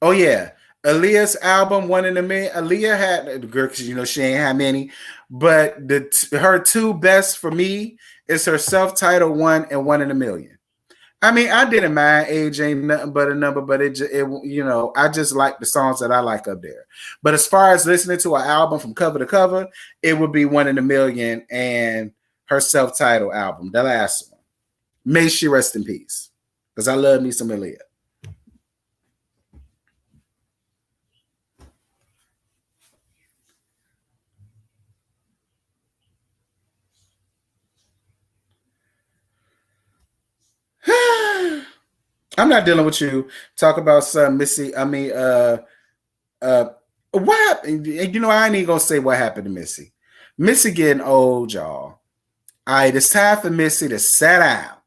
Oh yeah, Aaliyah's album One in a Million. Aaliyah had the girl because she ain't had many, but her two best for me is her self-titled One and One in a Million. I mean, I didn't mind age ain't nothing but a number, but it I just like the songs that I like up there. But as far as listening to an album from cover to cover, it would be One in a Million and her self-titled album, the last one. May she rest in peace, because I love me some Aaliyah. I'm not dealing with you. Talk about some Missy. I mean, what happened? I ain't even gonna say what happened to Missy. Missy getting old, y'all. All right, it's time for Missy to set out.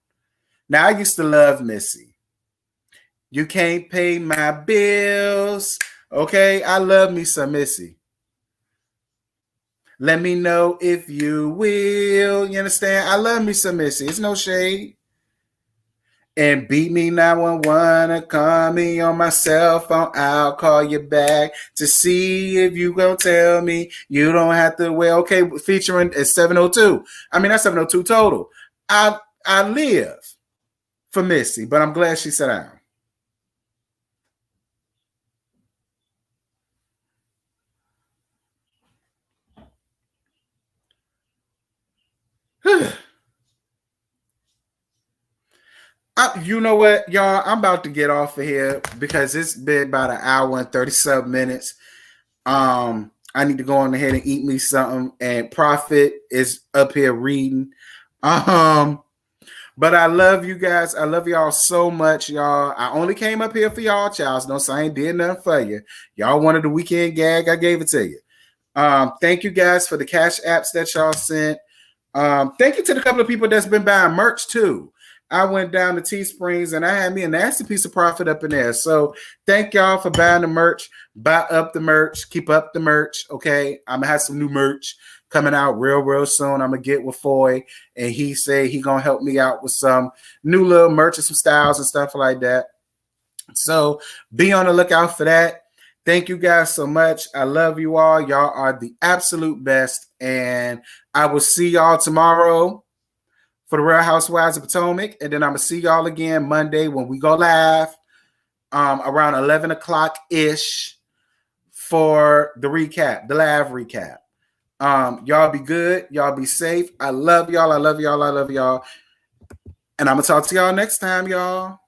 Now, I used to love Missy. You can't pay my bills. Okay, I love me some Missy. Let me know if you will. You understand? I love me some Missy. It's no shade. And beat me 911 or call me on my cell phone. I'll call you back to see if you gonna tell me you don't have to wait. Okay, featuring at 702. I mean, that's 702 total. I live for Missy, but I'm glad she sat down. You know what, y'all? I'm about to get off of here because it's been about an hour and 37 minutes. I need to go on ahead and eat me something. And Prophet is up here reading. But I love you guys. I love y'all so much, y'all. I only came up here for y'all, child. No, so I ain't did nothing for you. Y'all wanted the weekend gag. I gave it to you. Thank you guys for the cash apps that y'all sent. Thank you to the couple of people that's been buying merch too. I went down to Teesprings and I had me a nasty piece of profit up in there. So thank y'all for buying the merch. Buy up the merch. Keep up the merch. Okay. I'm gonna have some new merch coming out real soon. I'm gonna get with Foy and he said he gonna help me out with some new little merch and some styles and stuff like that. So be on the lookout for that. Thank you guys so much. I love you all. Y'all are the absolute best. And I will see y'all tomorrow for the Real Housewives of Potomac. And then I'm going to see y'all again Monday when we go live around 11 o'clock-ish for the recap, the live recap. Y'all be good. Y'all be safe. I love y'all. I love y'all. I love y'all. And I'm going to talk to y'all next time, y'all.